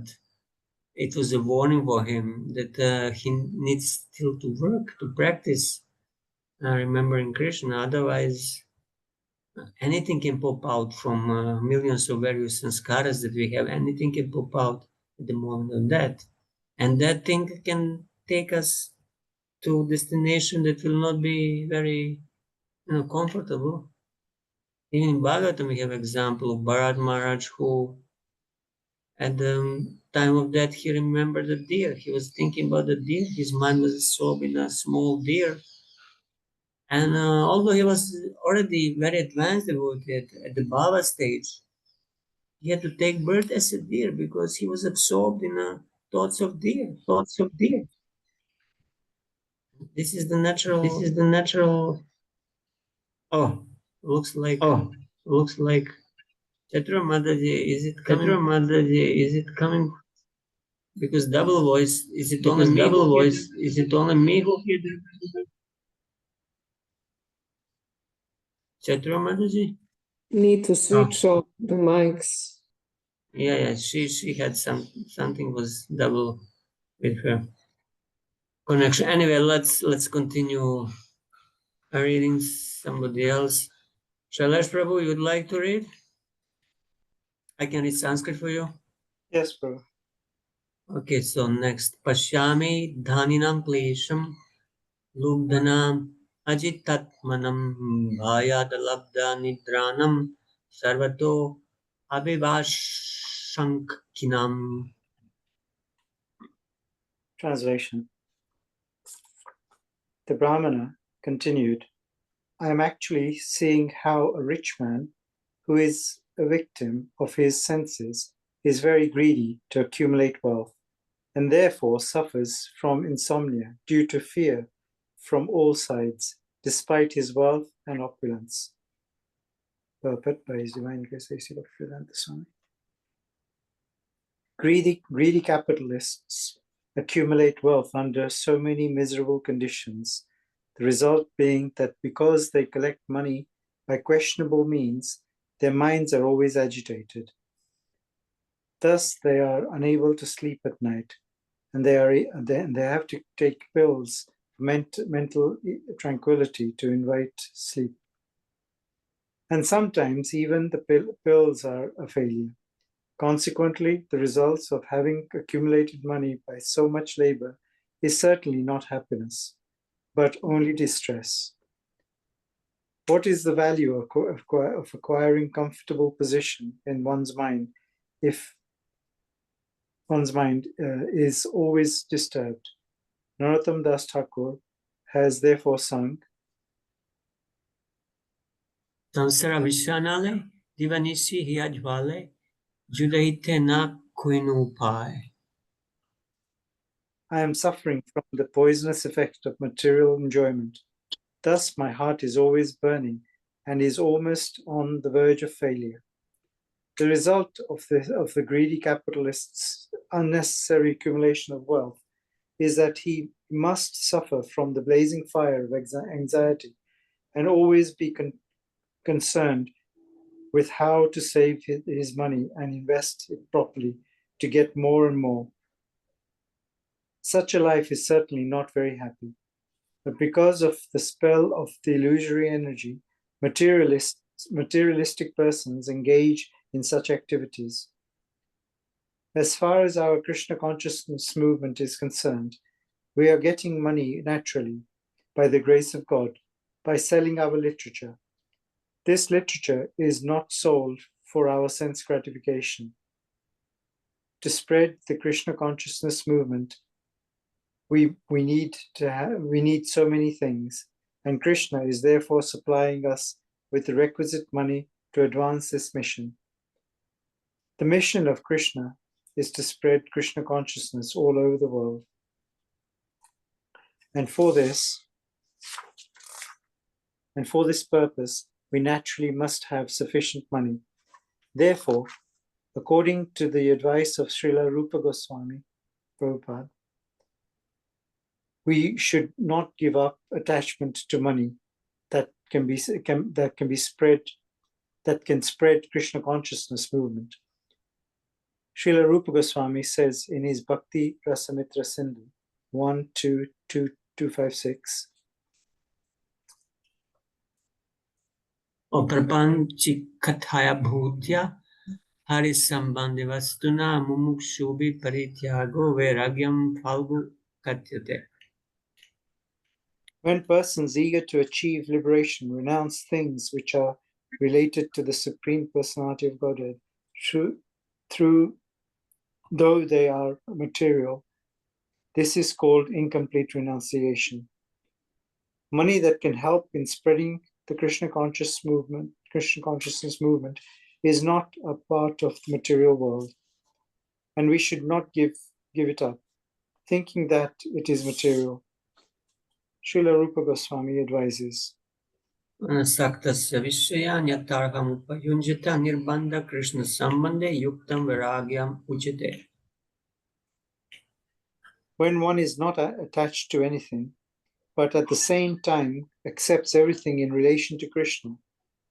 S1: it was a warning for him that he needs still to work, to practice remembering Krishna. Otherwise, anything can pop out from millions of various sanskaras that we have. Anything can pop out at the moment of death. And that thing can take us to a destination that will not be very comfortable. Even in Bhagavatam, we have example of Bharat Maharaj who at the time of death, he remembered the deer. He was thinking about the deer. His mind was absorbed in a small deer. And although he was already very advanced devotee at the Bhava stage, he had to take birth as a deer because he was absorbed in thoughts of deer. This is the natural.
S6: This is the natural.
S1: Oh, looks like Chatura Mataji. Is it coming?
S6: Chatura Mataji, is it coming?
S1: Because double voice. Is it only
S6: Because
S1: me?
S6: double
S1: who hear
S6: voice. Is it only me who hear that?
S1: Chatura Mataji?
S2: Need to switch off the mics.
S1: Yeah. She had something was double with her connection. Anyway, let's continue reading somebody else. Shailesh Prabhu, you would like to read? I can read Sanskrit for you.
S3: Yes, Prabhu.
S1: Okay, so next. Pashyami dhaninam klesham lubdhanam ajitatmanam bhayadalabdha nidranam sarvato abhivashankinam.
S3: Translation. The Brahmana continued, I am actually seeing how a rich man who is a victim of his senses is very greedy to accumulate wealth and therefore suffers from insomnia due to fear from all sides, despite his wealth and opulence. Purport by His Divine Grace A.C. Dr. Vedanta Swami. Greedy capitalists accumulate wealth under so many miserable conditions, the result being that because they collect money by questionable means, their minds are always agitated. Thus, they are unable to sleep at night, and they have to take pills for mental tranquility to invite sleep. And sometimes even the pills are a failure. Consequently, the results of having accumulated money by so much labor is certainly not happiness, but only distress. What is the value of acquiring comfortable position in one's mind if one's mind is always disturbed? Narottam Das Thakur has therefore sung,
S1: Sansara Vishanale Divanisi Hiajvale Judaite na Kuinupai.
S3: I am suffering from the poisonous effect of material enjoyment. Thus my heart is always burning and is almost on the verge of failure. The result of the greedy capitalist's unnecessary accumulation of wealth is that he must suffer from the blazing fire of anxiety and always be concerned with how to save his money and invest it properly to get more and more. Such a life is certainly not very happy. But because of the spell of the illusory energy, materialistic persons engage in such activities. As far as our Krishna consciousness movement is concerned, we are getting money naturally, by the grace of God, by selling our literature. This literature is not sold for our sense gratification. To spread the Krishna consciousness movement, we need so many things, and Krishna is therefore supplying us with the requisite money to advance this mission. The mission of Krishna is to spread Krishna consciousness all over the world. And for this purpose, we naturally must have sufficient money. Therefore, according to the advice of Srila Rupa Goswami, Prabhupada, we should not give up attachment to money that can spread Krishna consciousness movement. Srila Rupa Goswami says in his Bhakti Rasamitra Sindhu 1.2.256,
S1: O prapanchikathaya bhutya harisambandhi vastuna mumukshubi parityago vairagyam phalgu katyate.
S3: when persons eager to achieve liberation renounce things which are related to the Supreme Personality of Godhead, though they are material, this is called incomplete renunciation. Money that can help in spreading the Krishna consciousness movement is not a part of the material world, and we should not give it up, thinking that it is material. Srila Rupa Goswami advises,
S1: Saktasya Vishayanyattarham Upayunjita Nirbandha Krishna Sambandhe Yuktam Viragyam Ujite.
S3: when one is not attached to anything, but at the same time accepts everything in relation to Krishna,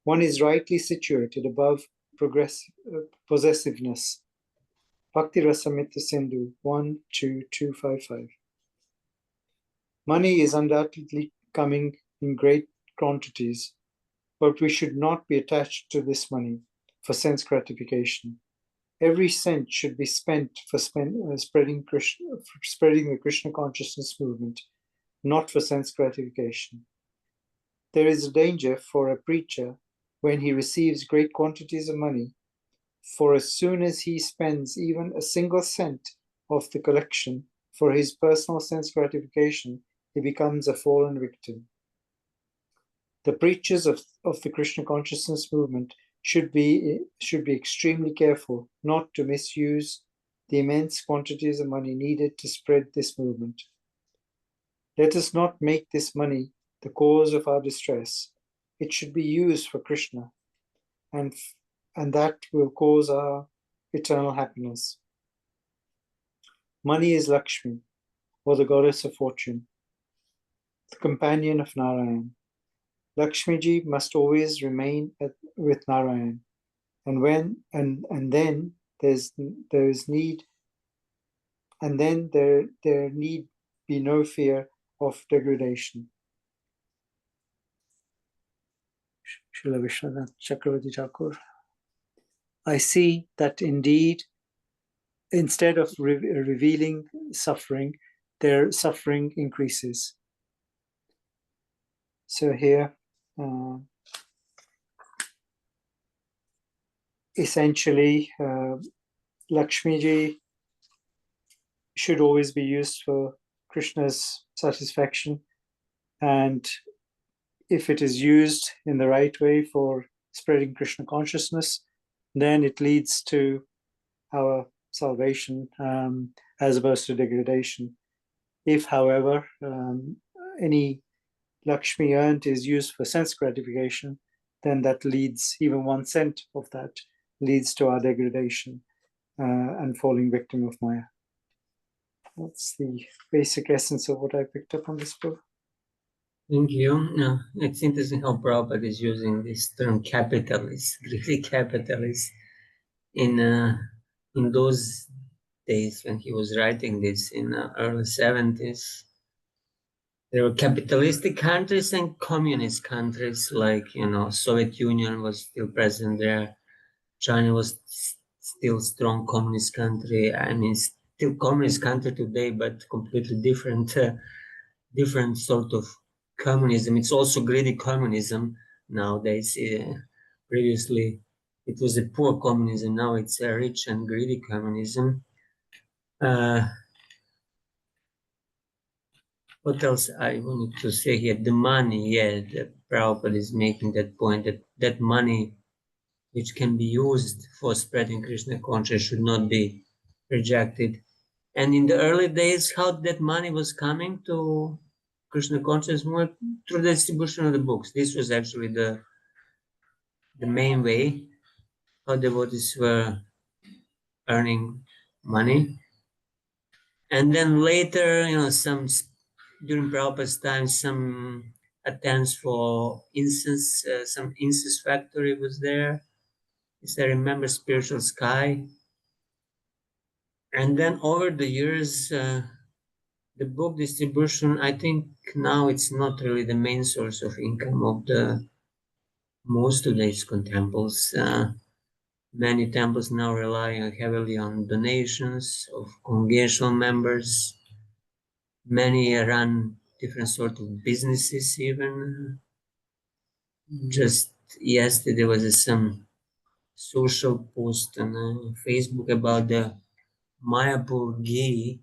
S3: one is rightly situated above possessiveness. Bhakti Rasamrita Sindhu 1-2-255. Money is undoubtedly coming in great quantities, but we should not be attached to this money for sense gratification. Every cent should be spent for spreading the Krishna consciousness movement, not for sense gratification. There is a danger for a preacher when he receives great quantities of money, for as soon as he spends even a single cent of the collection for his personal sense gratification, he becomes a fallen victim. The preachers of the Krishna consciousness movement should be extremely careful not to misuse the immense quantities of money needed to spread this movement. Let us not make this money the cause of our distress. It should be used for Krishna, and that will cause our eternal happiness. Money is Lakshmi, or the goddess of fortune, the companion of Narayan. Lakshmi ji must always remain with Narayan, and then there need be no fear of degradation. Srila Vishwanath Chakravarti Thakur. I see that indeed, instead of revealing suffering, their suffering increases. So here, essentially, Lakshmi ji should always be used for Krishna's satisfaction, and if it is used in the right way for spreading Krishna consciousness, then it leads to our salvation as opposed to degradation. If, however, any Lakshmi earned is used for sense gratification, then that leads, even 1 cent of that leads to our degradation and falling victim of Maya. That's the basic essence of what I picked up on this book.
S1: Thank you. No, it's interesting how Prabhupada is using this term capitalist, really capitalist, in those days when he was writing this in early 70s. There were capitalistic countries and communist countries, like, Soviet Union was still present there. China was still strong communist country. I mean, still communist country today, but completely different sort of communism. It's also greedy communism nowadays. Previously, it was a poor communism. Now it's a rich and greedy communism. What else I wanted to say here? The money, the Prabhupada is making that point, that money which can be used for spreading Krishna consciousness should not be rejected. And in the early days, how that money was coming to Krishna consciousness movement? Through the distribution of the books. This was actually the main way how devotees were earning money. And then later, during Prabhupada's time, some attempts for incense, some incense factory was there. As I remember, Spiritual Sky. And then over the years, the book distribution, I think now it's not really the main source of income of most of the ISKCON temples. Many temples now rely heavily on donations of congregational members. Many run different sort of businesses even. Just yesterday there was some social post on Facebook about the Mayapur ghee.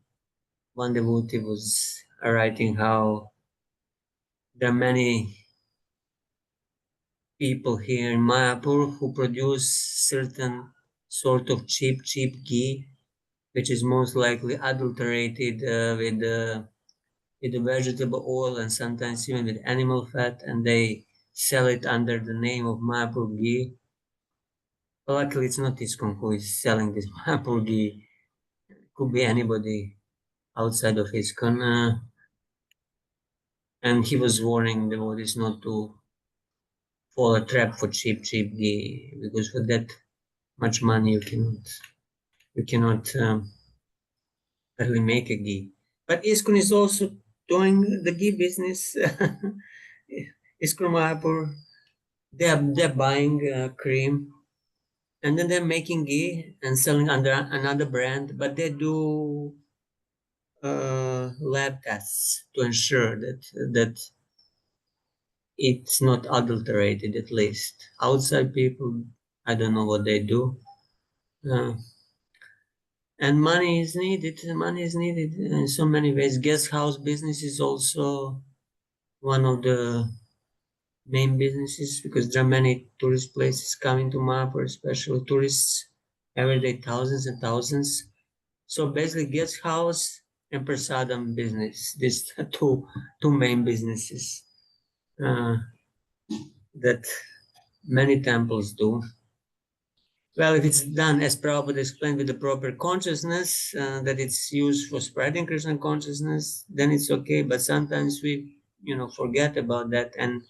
S1: One devotee was writing how there are many people here in Mayapur who produce certain sort of cheap with which is most likely adulterated with with the vegetable oil and sometimes even with animal fat, and they sell it under the name of Mayapur ghee. But luckily, it's not ISKCON who is selling this Mayapur ghee. Could be anybody outside of ISKCON. And he was warning the devotees not to fall a trap for cheap ghee, because for that much money you cannot really make a ghee. But ISKCON is also doing the ghee business. ISKCON Mayapur, they're buying cream and then they're making ghee and selling under another brand, but they do lab tests to ensure that it's not adulterated. At least outside people, I don't know what they do. And money is needed. Money is needed in so many ways. Guest house business is also one of the main businesses, because there are many tourist places coming to Mayapur, especially tourists every day, thousands and thousands. So basically, guest house and prasadam business, these two main businesses that many temples do. Well, if it's done as Prabhupada explained, with the proper consciousness, that it's used for spreading Krishna consciousness, then it's okay. But sometimes we, forget about that and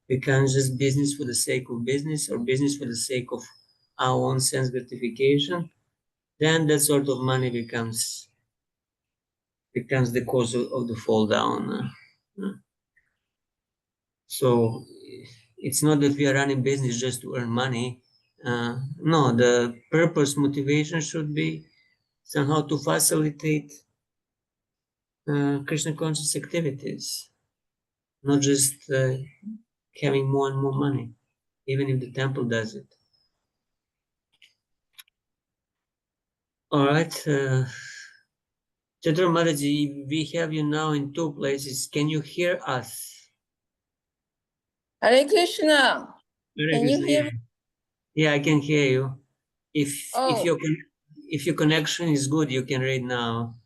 S1: becomes just business for the sake of business, or business for the sake of our own sense gratification. Then that sort of money becomes the cause of the fall down. So it's not that we are running business just to earn money. No, the purpose, motivation should be somehow to facilitate Krishna conscious activities, not just having more and more money, even if the temple does it. All right, Chatur Mataji, we have you now in two places. Can you hear us?
S5: Hare Krishna.
S1: Hare
S5: Can you
S1: Krishna,
S5: hear me?
S1: Yeah, I can hear you. If
S5: Oh,
S1: your connection is good, you can read now.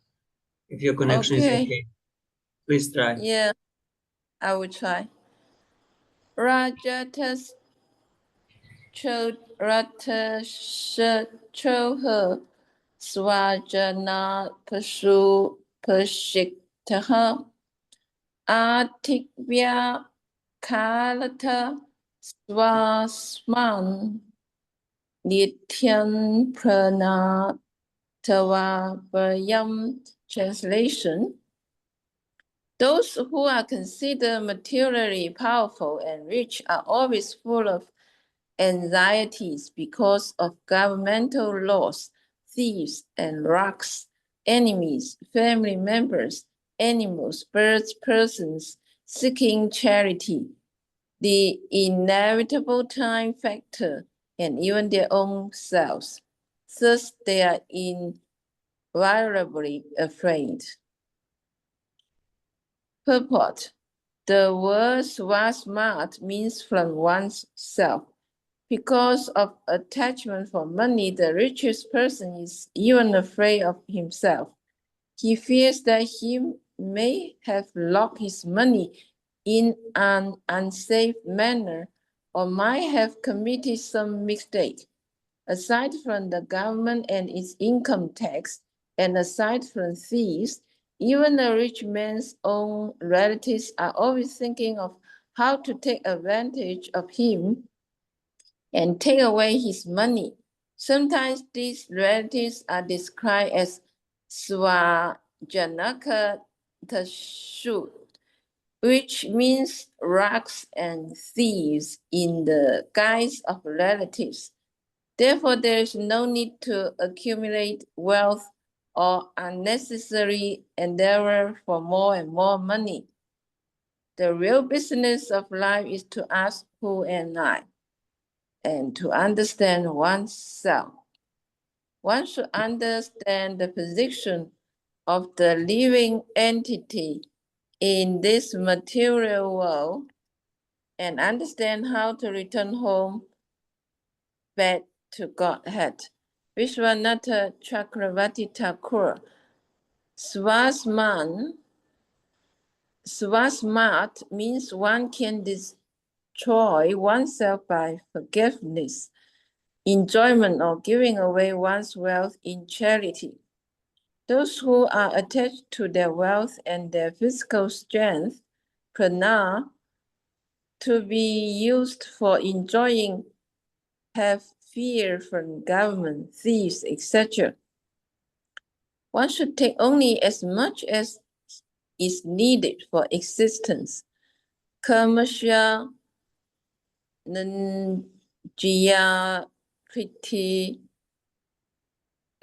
S1: If your connection is
S5: okay.
S1: okay, please try.
S5: Yeah, I will try. Rajatas Choha Swajana Pashu Pashiktaha Atikvya Kalata Swasman Nityan Pranatavayam. Translation: those who are considered materially powerful and rich are always full of anxieties because of governmental laws, thieves and rocks, enemies, family members, animals, birds, persons seeking charity, the inevitable time factor, and even their own selves. Thus, they are invariably afraid. Purport: the word swasmat means from one's self. Because of attachment for money, the richest person is even afraid of himself. He fears that he may have locked his money in an unsafe manner or might have committed some mistake. Aside from the government and its income tax, and aside from thieves, even a rich man's own relatives are always thinking of how to take advantage of him and take away his money. Sometimes these relatives are described as Swajanaka Tashu, which means rocks and thieves in the guise of relatives. Therefore, there is no need to accumulate wealth or unnecessary endeavor for more and more money. The real business of life is to ask who am I, and to understand oneself. One should understand the position of the living entity in this material world and understand how to return home back to Godhead. Vishwanatha Chakravarti Thakur, Swasman Svasmat means one can destroy oneself by forgiveness, enjoyment, or giving away one's wealth in charity. Those who are attached to their wealth and their physical strength, prana, to be used for enjoying, have fear from government, thieves, etc. One should take only as much as is needed for existence. Karmasya nanjiya kriti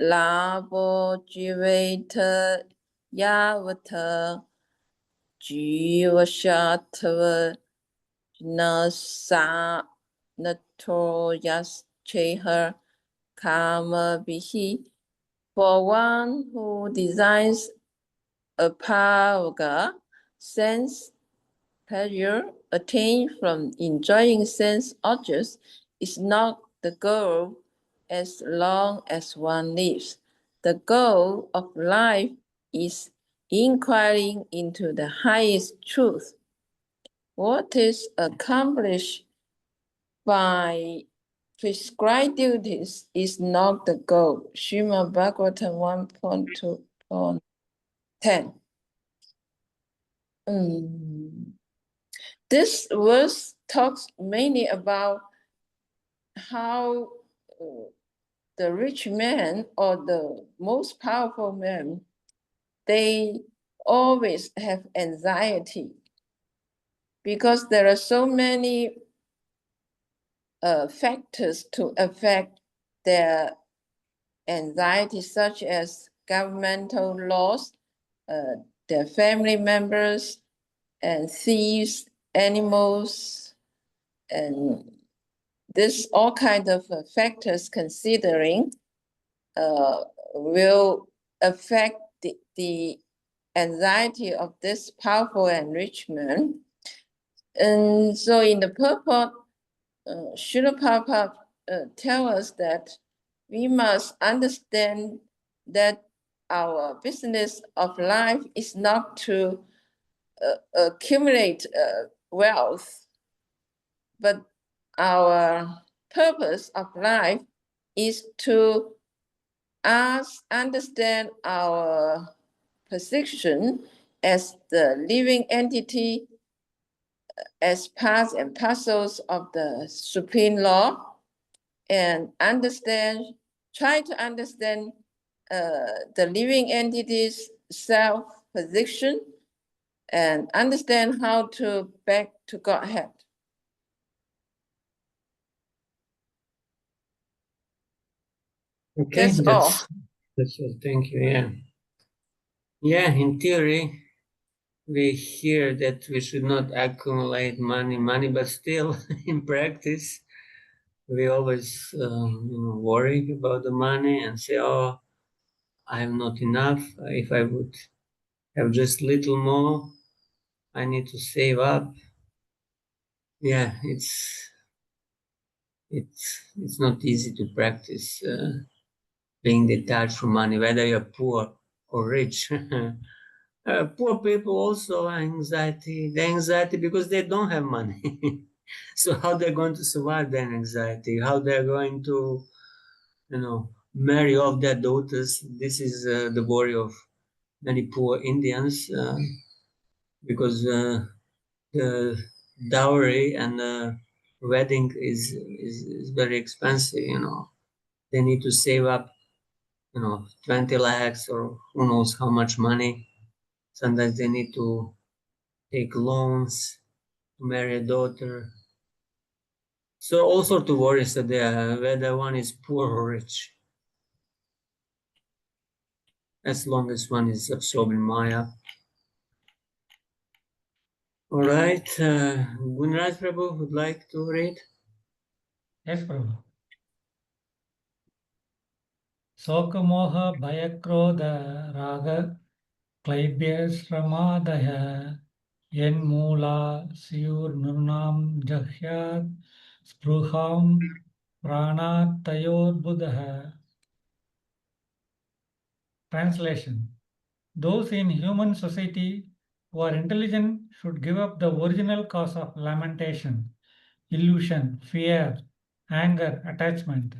S5: labo jiveta yavata jivashatava nasa nato yascheha karma bihi. For one who desires a bhavaga, sense pleasure attained from enjoying sense objects is not the goal as long as one lives. The goal of life is inquiring into the highest truth. What is accomplished by prescribed duties is not the goal. Srimad Bhagavatam 1.2.10. This verse talks mainly about how the rich man or the most powerful man, they always have anxiety because there are so many factors to affect their anxiety, such as governmental laws, their family members, and thieves, animals, and this all kinds of factors considering will affect the anxiety of this powerful enrichment. And so in the purport, Srila Prabhupada tell us that we must understand that our business of life is not to accumulate wealth, but our purpose of life is to understand our position as the living entity, as parts and parcels of the Supreme Law, and try to understand the living entity's self-position and understand how to back to Godhead.
S1: Okay,
S5: That's all.
S1: That's all. Thank you. Yeah. Yeah, in theory, we hear that we should not accumulate money, but still, in practice, we always worry about the money and say, "Oh, I have not enough. If I would have just little more, I need to save up." Yeah, it's not easy to practice being detached from money, whether you're poor or rich. Poor people also the anxiety because they don't have money. So how they're going to survive their anxiety? How they're going to, marry off their daughters? This is the worry of many poor Indians because the dowry and the wedding is very expensive. They need to save up 20 lakhs or who knows how much money. Sometimes they need to take loans to marry a daughter. So all sorts of worries are there, whether one is poor or rich. As long as one is absorbed in Maya. All right, Gunraj Prabhu would like to read?
S7: Yes, Prabhu. Sokamoha Bhayakrodha Raga Klaibhya Sramadaya Yenmula Siyur Nurnam Jahyat Spruham Pranatayor Buddha. Translation. Those in human society who are intelligent should give up the original cause of lamentation, illusion, fear, anger, attachment,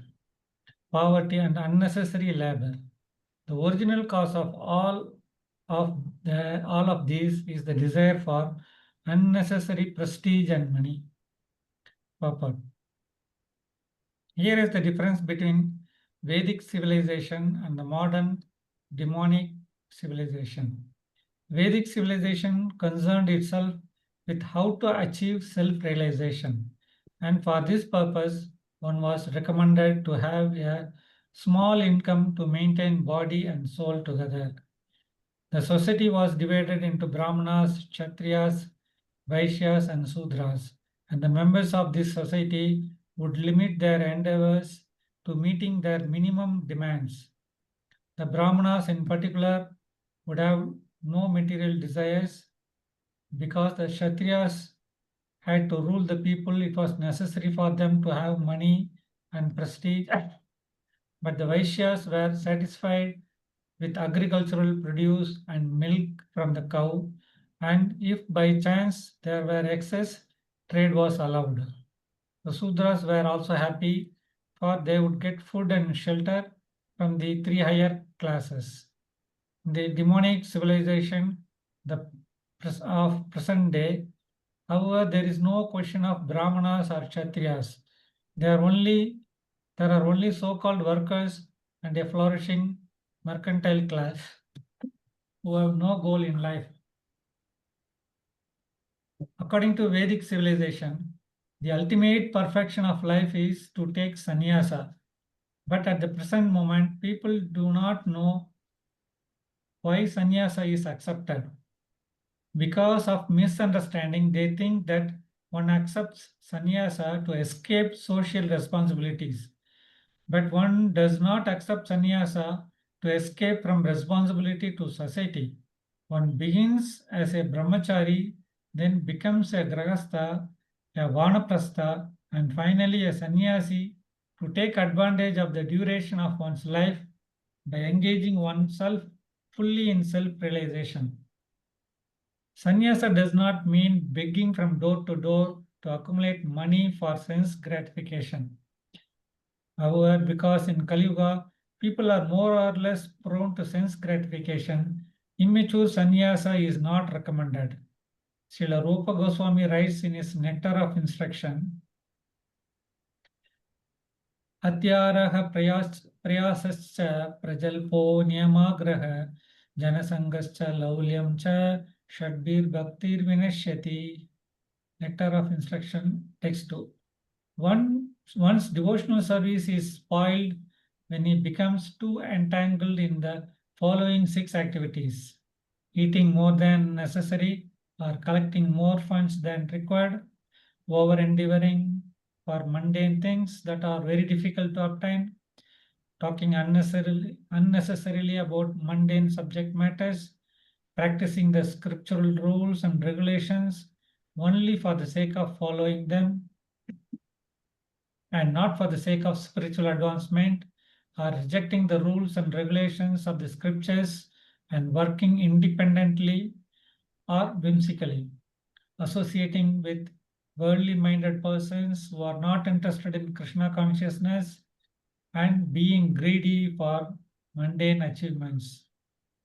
S7: poverty, and unnecessary labor. The original cause of all of these is the desire for unnecessary prestige and money. Purport. Here is the difference between Vedic civilization and the modern demonic civilization. Vedic civilization concerned itself with how to achieve self-realization, and for this purpose, one was recommended to have a small income to maintain body and soul together. The society was divided into Brahmanas, Kshatriyas, Vaishyas, and Sudras, and the members of this society would limit their endeavors to meeting their minimum demands. The Brahmanas, in particular, would have no material desires. Because the Kshatriyas had to rule the people, it was necessary for them to have money and prestige. But the Vaishyas were satisfied with agricultural produce and milk from the cow, and if by chance there were excess, trade was allowed. The Sudras were also happy, for they would get food and shelter from the three higher classes. The demonic civilization of present day, however, there is no question of Brahmanas or Kshatriyas. There are only so-called workers and a flourishing mercantile class who have no goal in life. According to Vedic civilization, the ultimate perfection of life is to take sannyasa. But at the present moment, people do not know why sannyasa is accepted. Because of misunderstanding, they think that one accepts sannyasa to escape social responsibilities. But one does not accept sannyasa to escape from responsibility to society. One begins as a brahmachari, then becomes a grahastha, a vanaprastha, and finally a sannyasi to take advantage of the duration of one's life by engaging oneself fully in self-realization. Sannyasa does not mean begging from door to accumulate money for sense gratification. However, because in Kali Yuga, people are more or less prone to sense gratification, immature sannyasa is not recommended. Srila Rupa Goswami writes in his Nectar of Instruction, Atyaraha prayasascha prajalpo niyamagraha janasangascha laulyam cha shadbir bhaktir vinashyati. Nectar of Instruction, text 2. One's devotional service is spoiled when he becomes too entangled in the following 6 activities: eating more than necessary or collecting more funds than required, over-endeavoring for mundane things that are very difficult to obtain, talking unnecessarily about mundane subject matters, practicing the scriptural rules and regulations only for the sake of following them and not for the sake of spiritual advancement, or rejecting the rules and regulations of the scriptures and working independently or whimsically, associating with worldly minded persons who are not interested in Krishna consciousness, and being greedy for mundane achievements.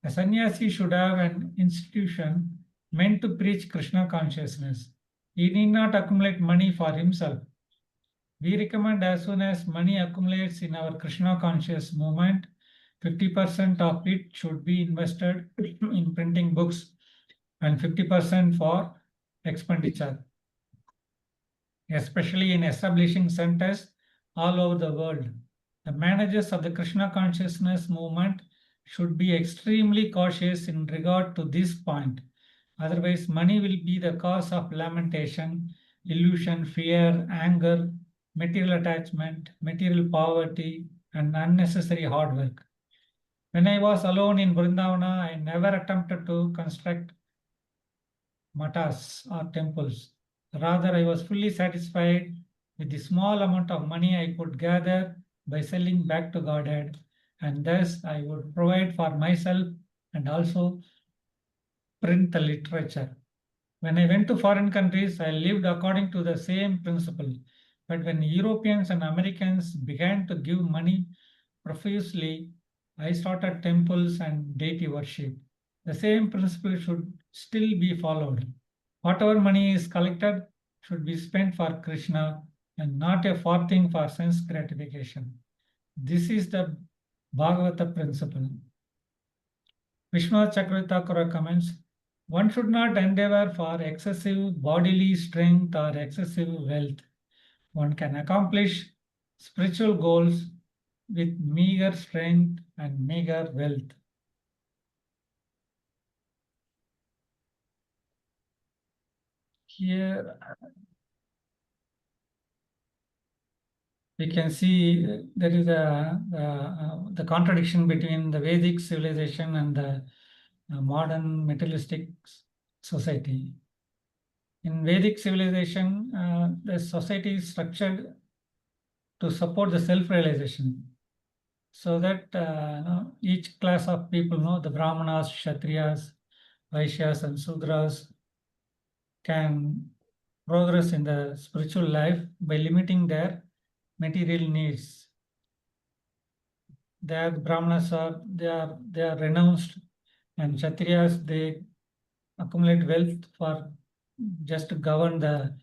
S7: A sannyasi should have an institution meant to preach Krishna consciousness. He need not accumulate money for himself. We recommend as soon as money accumulates in our Krishna conscious movement, 50% of it should be invested in printing books and 50% for expenditure, especially in establishing centers all over the world. The managers of the Krishna consciousness movement should be extremely cautious in regard to this point. Otherwise, money will be the cause of lamentation, illusion, fear, anger, material attachment, material poverty, and unnecessary hard work. When I was alone in Vrindavana, I never attempted to construct matas or temples. Rather, I was fully satisfied with the small amount of money I could gather by selling back to Godhead, and thus I would provide for myself and also print the literature. When I went to foreign countries, I lived according to the same principle. But when Europeans and Americans began to give money profusely, I started temples and deity worship. The same principle should still be followed. Whatever money is collected should be spent for Krishna and not a farthing for sense gratification. This is the Bhagavata principle. Vishwanath Chakravarti Thakura comments, one should not endeavor for excessive bodily strength or excessive wealth. One can accomplish spiritual goals with meager strength and meager wealth. Here we can see there is the contradiction between the Vedic civilization and the modern materialistic society. In Vedic civilization, the society is structured to support the self-realization, so that each class of people, the Brahmanas, Kshatriyas, Vaishyas, and Sudras can progress in the spiritual life by limiting their material needs. The Brahmanas they are renounced, and Kshatriyas they accumulate wealth for just to govern the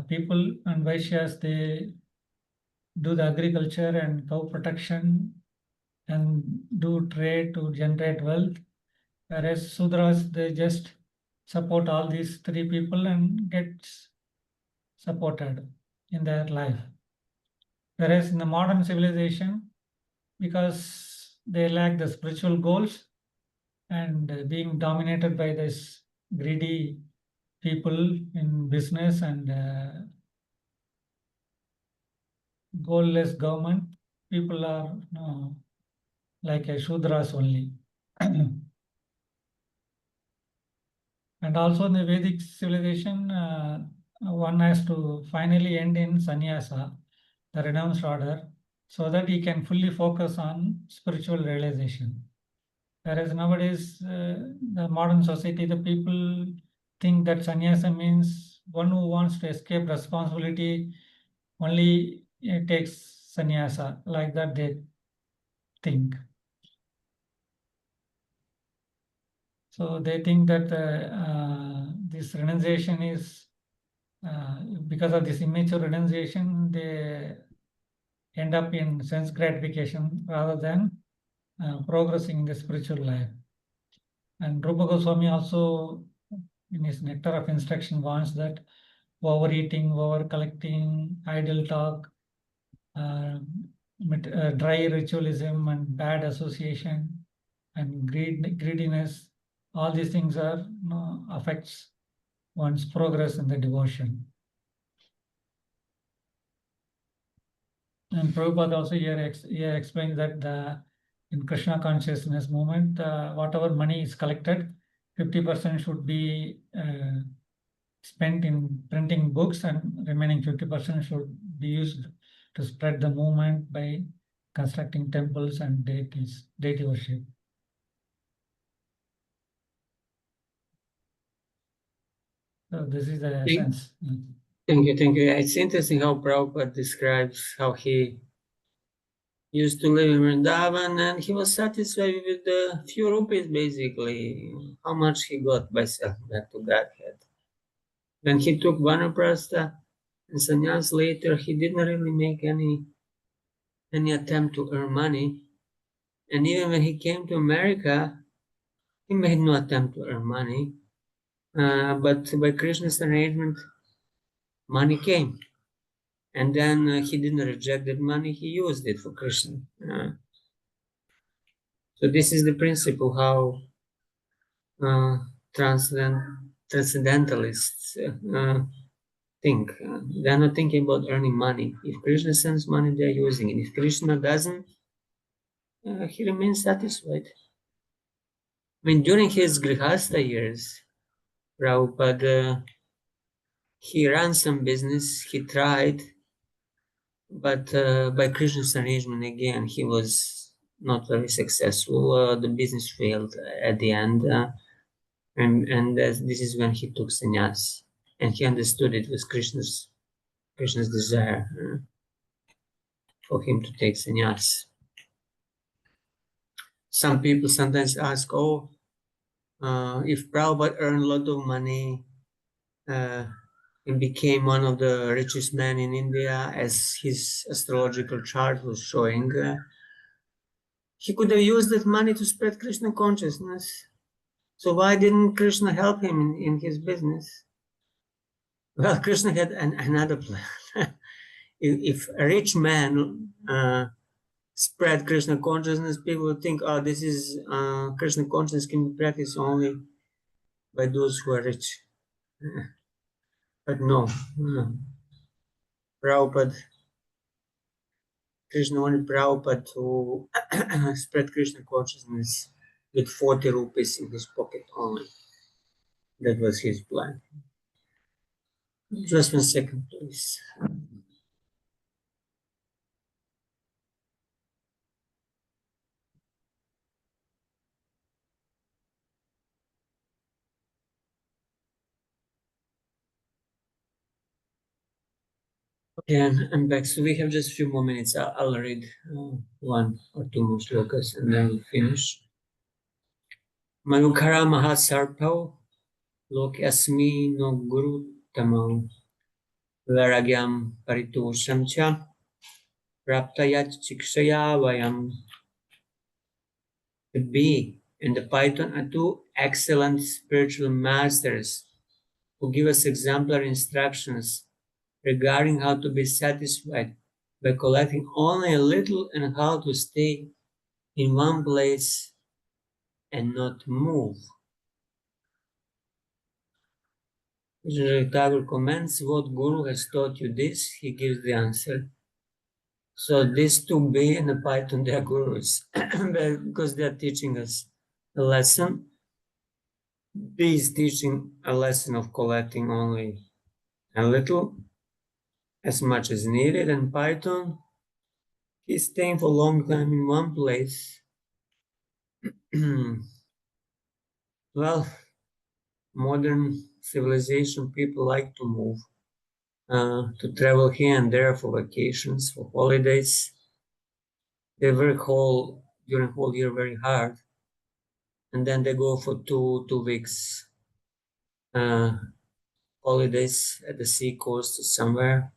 S7: people, and Vaishyas they do the agriculture and cow protection and do trade to generate wealth, whereas Sudras they just support all these three people and gets supported in their life. Whereas in the modern civilization, because they lack the spiritual goals and being dominated by this greedy people in business and goalless government, people are like a Shudras only. And also in the Vedic civilization, one has to finally end in sannyasa, the renounced order, so that he can fully focus on spiritual realization. Whereas nowadays, the modern society, the people think that sannyasa means one who wants to escape responsibility only takes sannyasa, like that they think. So they think that this renunciation is, because of this immature renunciation, they end up in sense gratification rather than progressing in the spiritual life. And Rupa Goswami also, in his Nectar of Instruction, warns that overeating, over collecting, idle talk, dry ritualism, and bad association, and greediness, all these things are affects one's progress in the devotion. And Prabhupada also here explains that in Krishna consciousness movement, whatever money is collected, 50% should be spent in printing books, and remaining 50% should be used to spread the movement by constructing temples and deity worship. So this is the essence.
S1: Thank you. It's interesting how Prabhupada describes how he used to live in Vrindavan, and he was satisfied with the few rupees, basically, how much he got by selling back to Godhead. When he took Vanaprastha and sannyas later, he didn't really make any attempt to earn money. And even when he came to America, he made no attempt to earn money. But by Krishna's arrangement, money came. And then he didn't reject that money, he used it for Krishna. So this is the principle how transcendentalists think. They're not thinking about earning money. If Krishna sends money, they're using it. If Krishna doesn't, he remains satisfied. I mean, during his Grihastha years, Prabhupada, he ran some business, he tried, but by Krishna's arrangement, again, he was not very successful. The business failed at the end. And this is when he took sannyas, and he understood it was Krishna's desire for him to take sannyas. Some people sometimes ask, oh, if Prabhupada earned a lot of money and became one of the richest men in India, as his astrological chart was showing, he could have used that money to spread Krishna consciousness. So why didn't Krishna help him in his business? Well, Krishna had another plan. If a rich man spread Krishna consciousness, people would think, oh, this is Krishna consciousness can be practiced only by those who are rich. But no, Prabhupada, Krishna wanted Prabhupada to spread Krishna consciousness with 40 rupees in his pocket only. That was his plan. Just 1 second, please. Okay, I'm back. So we have just a few more minutes. I'll read 1 or 2 more shlokas and then we'll finish. Manukara Mahasarpao Lokyasmi no Guru Tamam Varagyam Paritosham Cha Praptayat Chikshaya Vayam. The bee and the python are two excellent spiritual masters who give us exemplary instructions regarding how to be satisfied by collecting only a little and how to stay in one place and not move. Vijay Thakur comments, what Guru has taught you this? He gives the answer. So these two bee and the python, they are gurus because they are teaching us a lesson. Bee is teaching a lesson of collecting only a little, as much as needed, and python, he's staying for a long time in one place. Well, modern civilization people like to move, to travel here and there for vacations, for holidays. They work during whole year very hard, and then they go for two weeks holidays at the sea coast somewhere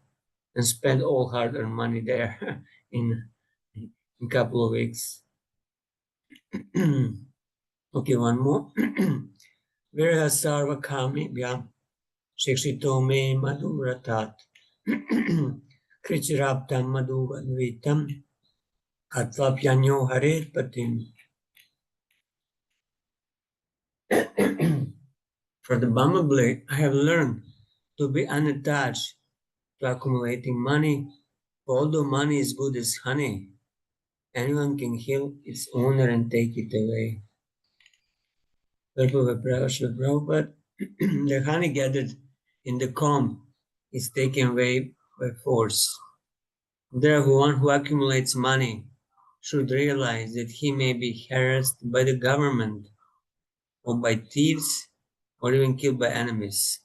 S1: and spend all hard-earned money there in a couple of weeks. Okay, one more. Virha sarva kami vyam shikshito me madhuratat krichiraptam madhuvanvitam atvapyanyo haret patim. For the bumblebee, I have learned to be unattached to accumulating money. Although money is good as honey, anyone can kill its owner and take it away. Prabhupada, the honey gathered in the comb is taken away by force. Therefore, one who accumulates money should realize that he may be harassed by the government or by thieves or even killed by enemies.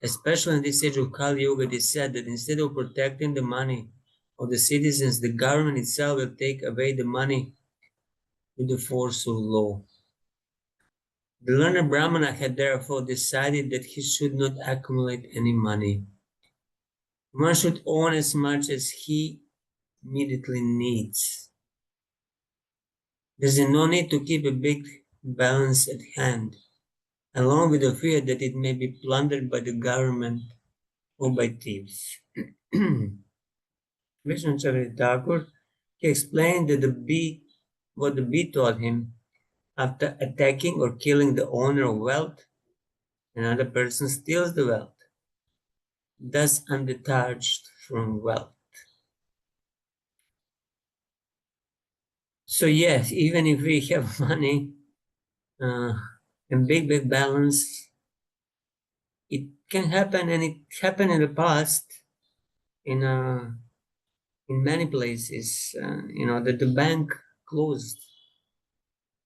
S1: Especially in this age of Kali Yuga, it is said that instead of protecting the money of the citizens, the government itself will take away the money with the force of law. The learned Brahmana had therefore decided that he should not accumulate any money. One should own as much as he immediately needs. There's no need to keep a big balance at hand, along with the fear that it may be plundered by the government or by thieves. Vishnu Chandra Thakur, he explained that what the bee taught him after attacking or killing the owner of wealth, another person steals the wealth, thus undetached from wealth. So yes, even if we have money and big balance, it can happen, and it happened in the past in many places. That the bank closed,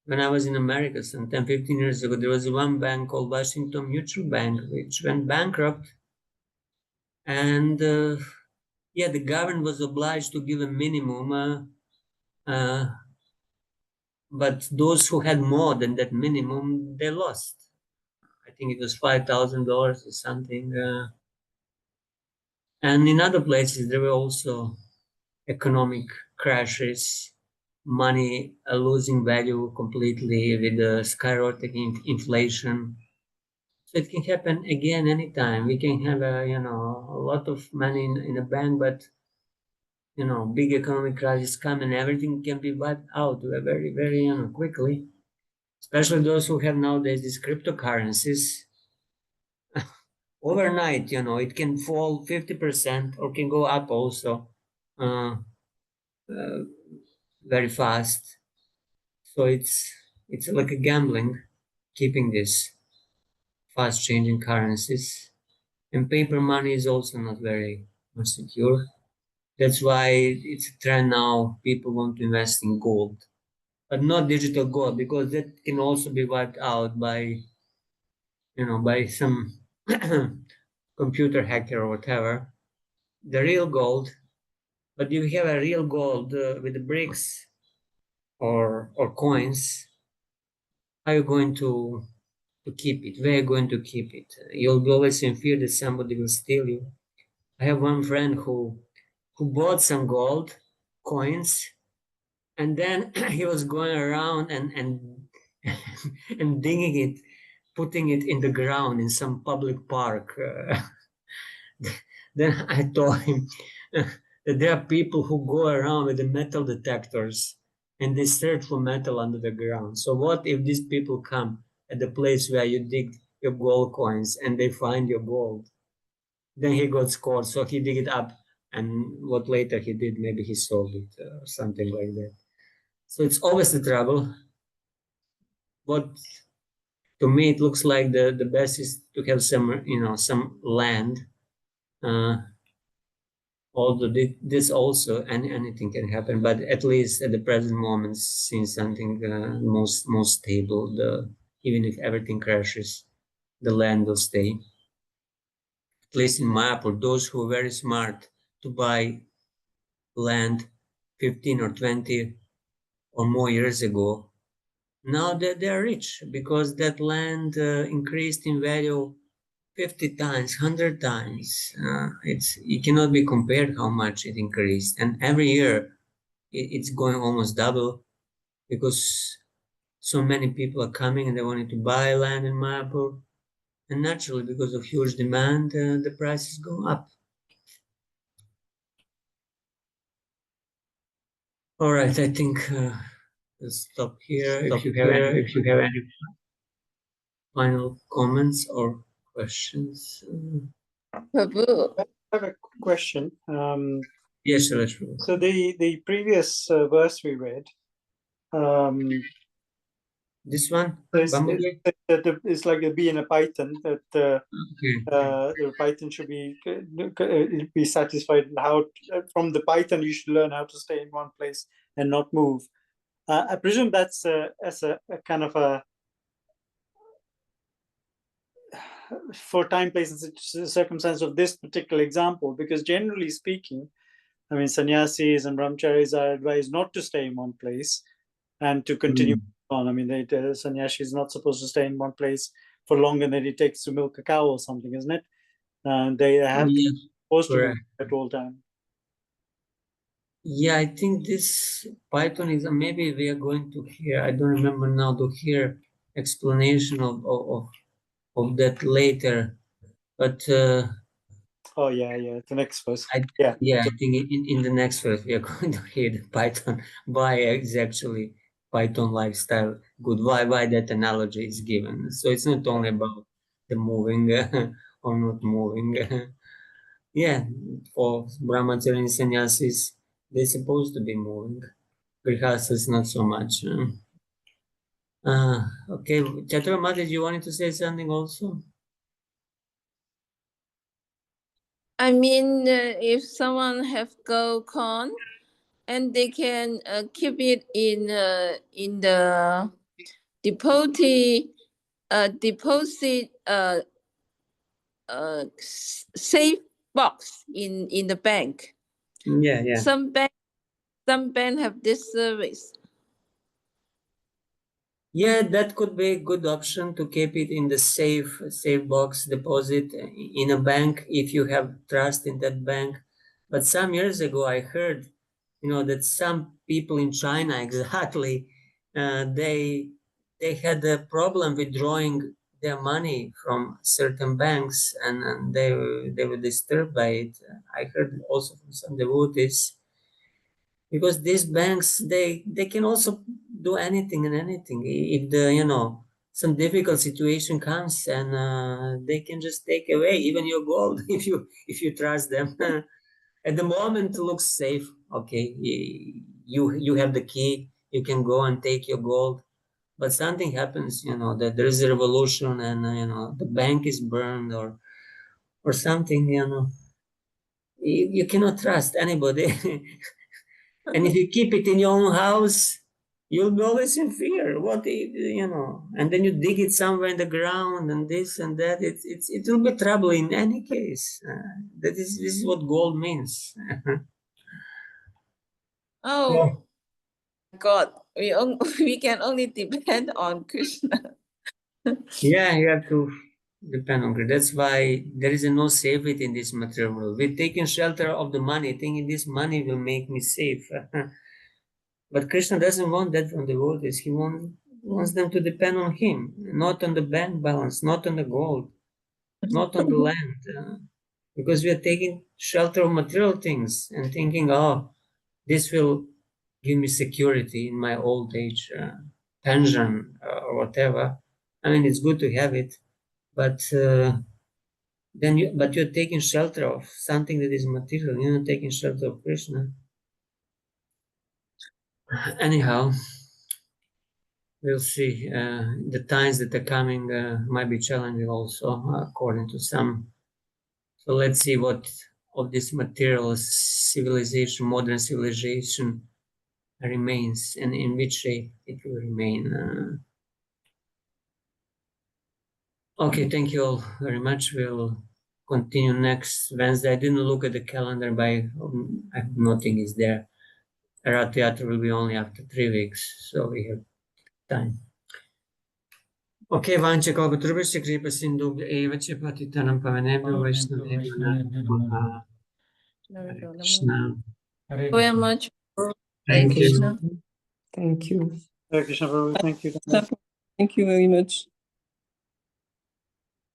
S1: When I was in America some 10, 15 years ago, there was one bank called Washington Mutual Bank, which went bankrupt. And yeah, the government was obliged to give a minimum, but those who had more than that minimum, they lost. I think it was $5,000 or something. And in other places, there were also economic crashes, money losing value completely with the skyrocketing inflation. So it can happen again anytime. We can have a lot of money in a bank, but big economic crisis come and everything can be wiped out very, very quickly. Especially those who have nowadays these cryptocurrencies. Overnight, it can fall 50% or can go up also uh, very fast. So it's like a gambling, keeping this fast changing currencies. And paper money is also not very much secure. That's why it's a trend now. People want to invest in gold, but not digital gold, because that can also be wiped out by some computer hacker or whatever. The real gold, but if you have a real gold with the bricks or coins, how are you going to keep it? Where are you going to keep it? You'll be always in fear that somebody will steal you. I have one friend who bought some gold coins, and then he was going around and and digging it, putting it in the ground in some public park. Then I told him that there are people who go around with the metal detectors and they search for metal under the ground. So what if these people come at the place where you dig your gold coins and they find your gold? Then he got scored, so he dig it up, and what later he did, maybe he sold it or something like that. So it's always the trouble. But to me, it looks like the best is to have some land. Although this also anything can happen, but at least at the present moment, since something most stable, even if everything crashes, the land will stay. At least in Mayapur, those who are very smart to buy land 15 or 20 or more years ago, now they are rich because that land increased in value 50 times, 100 times. It cannot be compared how much it increased. And every year it's going almost double because so many people are coming and they wanted to buy land in Mayapur. And naturally, because of huge demand, the prices go up. All right, I think let's stop here. If you have any final comments or questions.
S5: Prabhu,
S3: I have a question.
S1: Yes, sure.
S3: So the previous verse we read,
S1: This one,
S3: it's like a bee in a python, that
S1: okay.
S3: the python should be satisfied. From the python you should learn how to stay in one place and not move. I presume that's as a kind of a for time, place, and circumstance of this particular example, because generally speaking, I mean, sannyasis and brahmacharis are advised not to stay in one place and to continue on. I mean, the sannyasi is not supposed to stay in one place for longer than it takes to milk a cow or something, isn't it? And they have supposed to move at all time.
S1: Yeah, I think this Python is maybe we are going to hear. I don't remember now to hear explanation of that later, but
S3: oh yeah, the next verse.
S1: I think in the next verse we are going to hear the Python. Why is actually Python lifestyle good? Why that analogy is given? So it's not only about the moving or not moving. Yeah, for brahmachari and sannyasis, they're supposed to be moving. Grihastas not so much. Okay, Chaturma, did you wanted to say something also?
S5: I mean, if someone have gold coin and they can keep it in the deposit safe box in the bank.
S1: Yeah.
S5: Some bank have this service.
S1: Yeah, that could be a good option to keep it in the safe box deposit in a bank if you have trust in that bank. But some years ago, I heard, that some people in China exactly, they had a problem withdrawing their money from certain banks, and they were disturbed by it. I heard also from some devotees, because these banks, they can also do anything and anything. If some difficult situation comes, and they can just take away even your gold if you trust them. At the moment, it looks safe. Okay, you have the key, you can go and take your gold. But something happens, that there is a revolution, and the bank is burned, or something. You cannot trust anybody. And if you keep it in your own house, you'll be always in fear. What and then you dig it somewhere in the ground, and this and that. It will be trouble in any case. This is what gold means.
S5: Oh God, we can only depend on Krishna.
S1: Yeah, you have to depend on God. That's why there is no safety in this material world. We're taking shelter of the money, thinking this money will make me safe. But Krishna doesn't want that from the devotees. He wants them to depend on him, not on the bank balance, not on the gold, not on the land. Because we are taking shelter of material things and thinking, oh, this will give me security in my old age, pension, or whatever. I mean, it's good to have it, but you're taking shelter of something that is material. You're not taking shelter of Krishna. Anyhow, we'll see. The times that are coming might be challenging also, according to some. So let's see what of this material civilization, modern civilization, remains, and in which shape it will remain. Okay, thank you all very much. We'll continue next Wednesday. I didn't look at the calendar, but nothing is there. Rath Yatra will be only after 3 weeks, so we have time. Okay, Vancha Kalpatrubhasya Kripa Sindhu Evacha Patitanam Pavanebhyo Vaishnavebhyo Namo Hare Krishna.
S5: Very much.
S1: Thank you.
S5: Krishna.
S2: Thank you.
S3: Hare Krishna Prabhu, thank you.
S4: Thank you very much.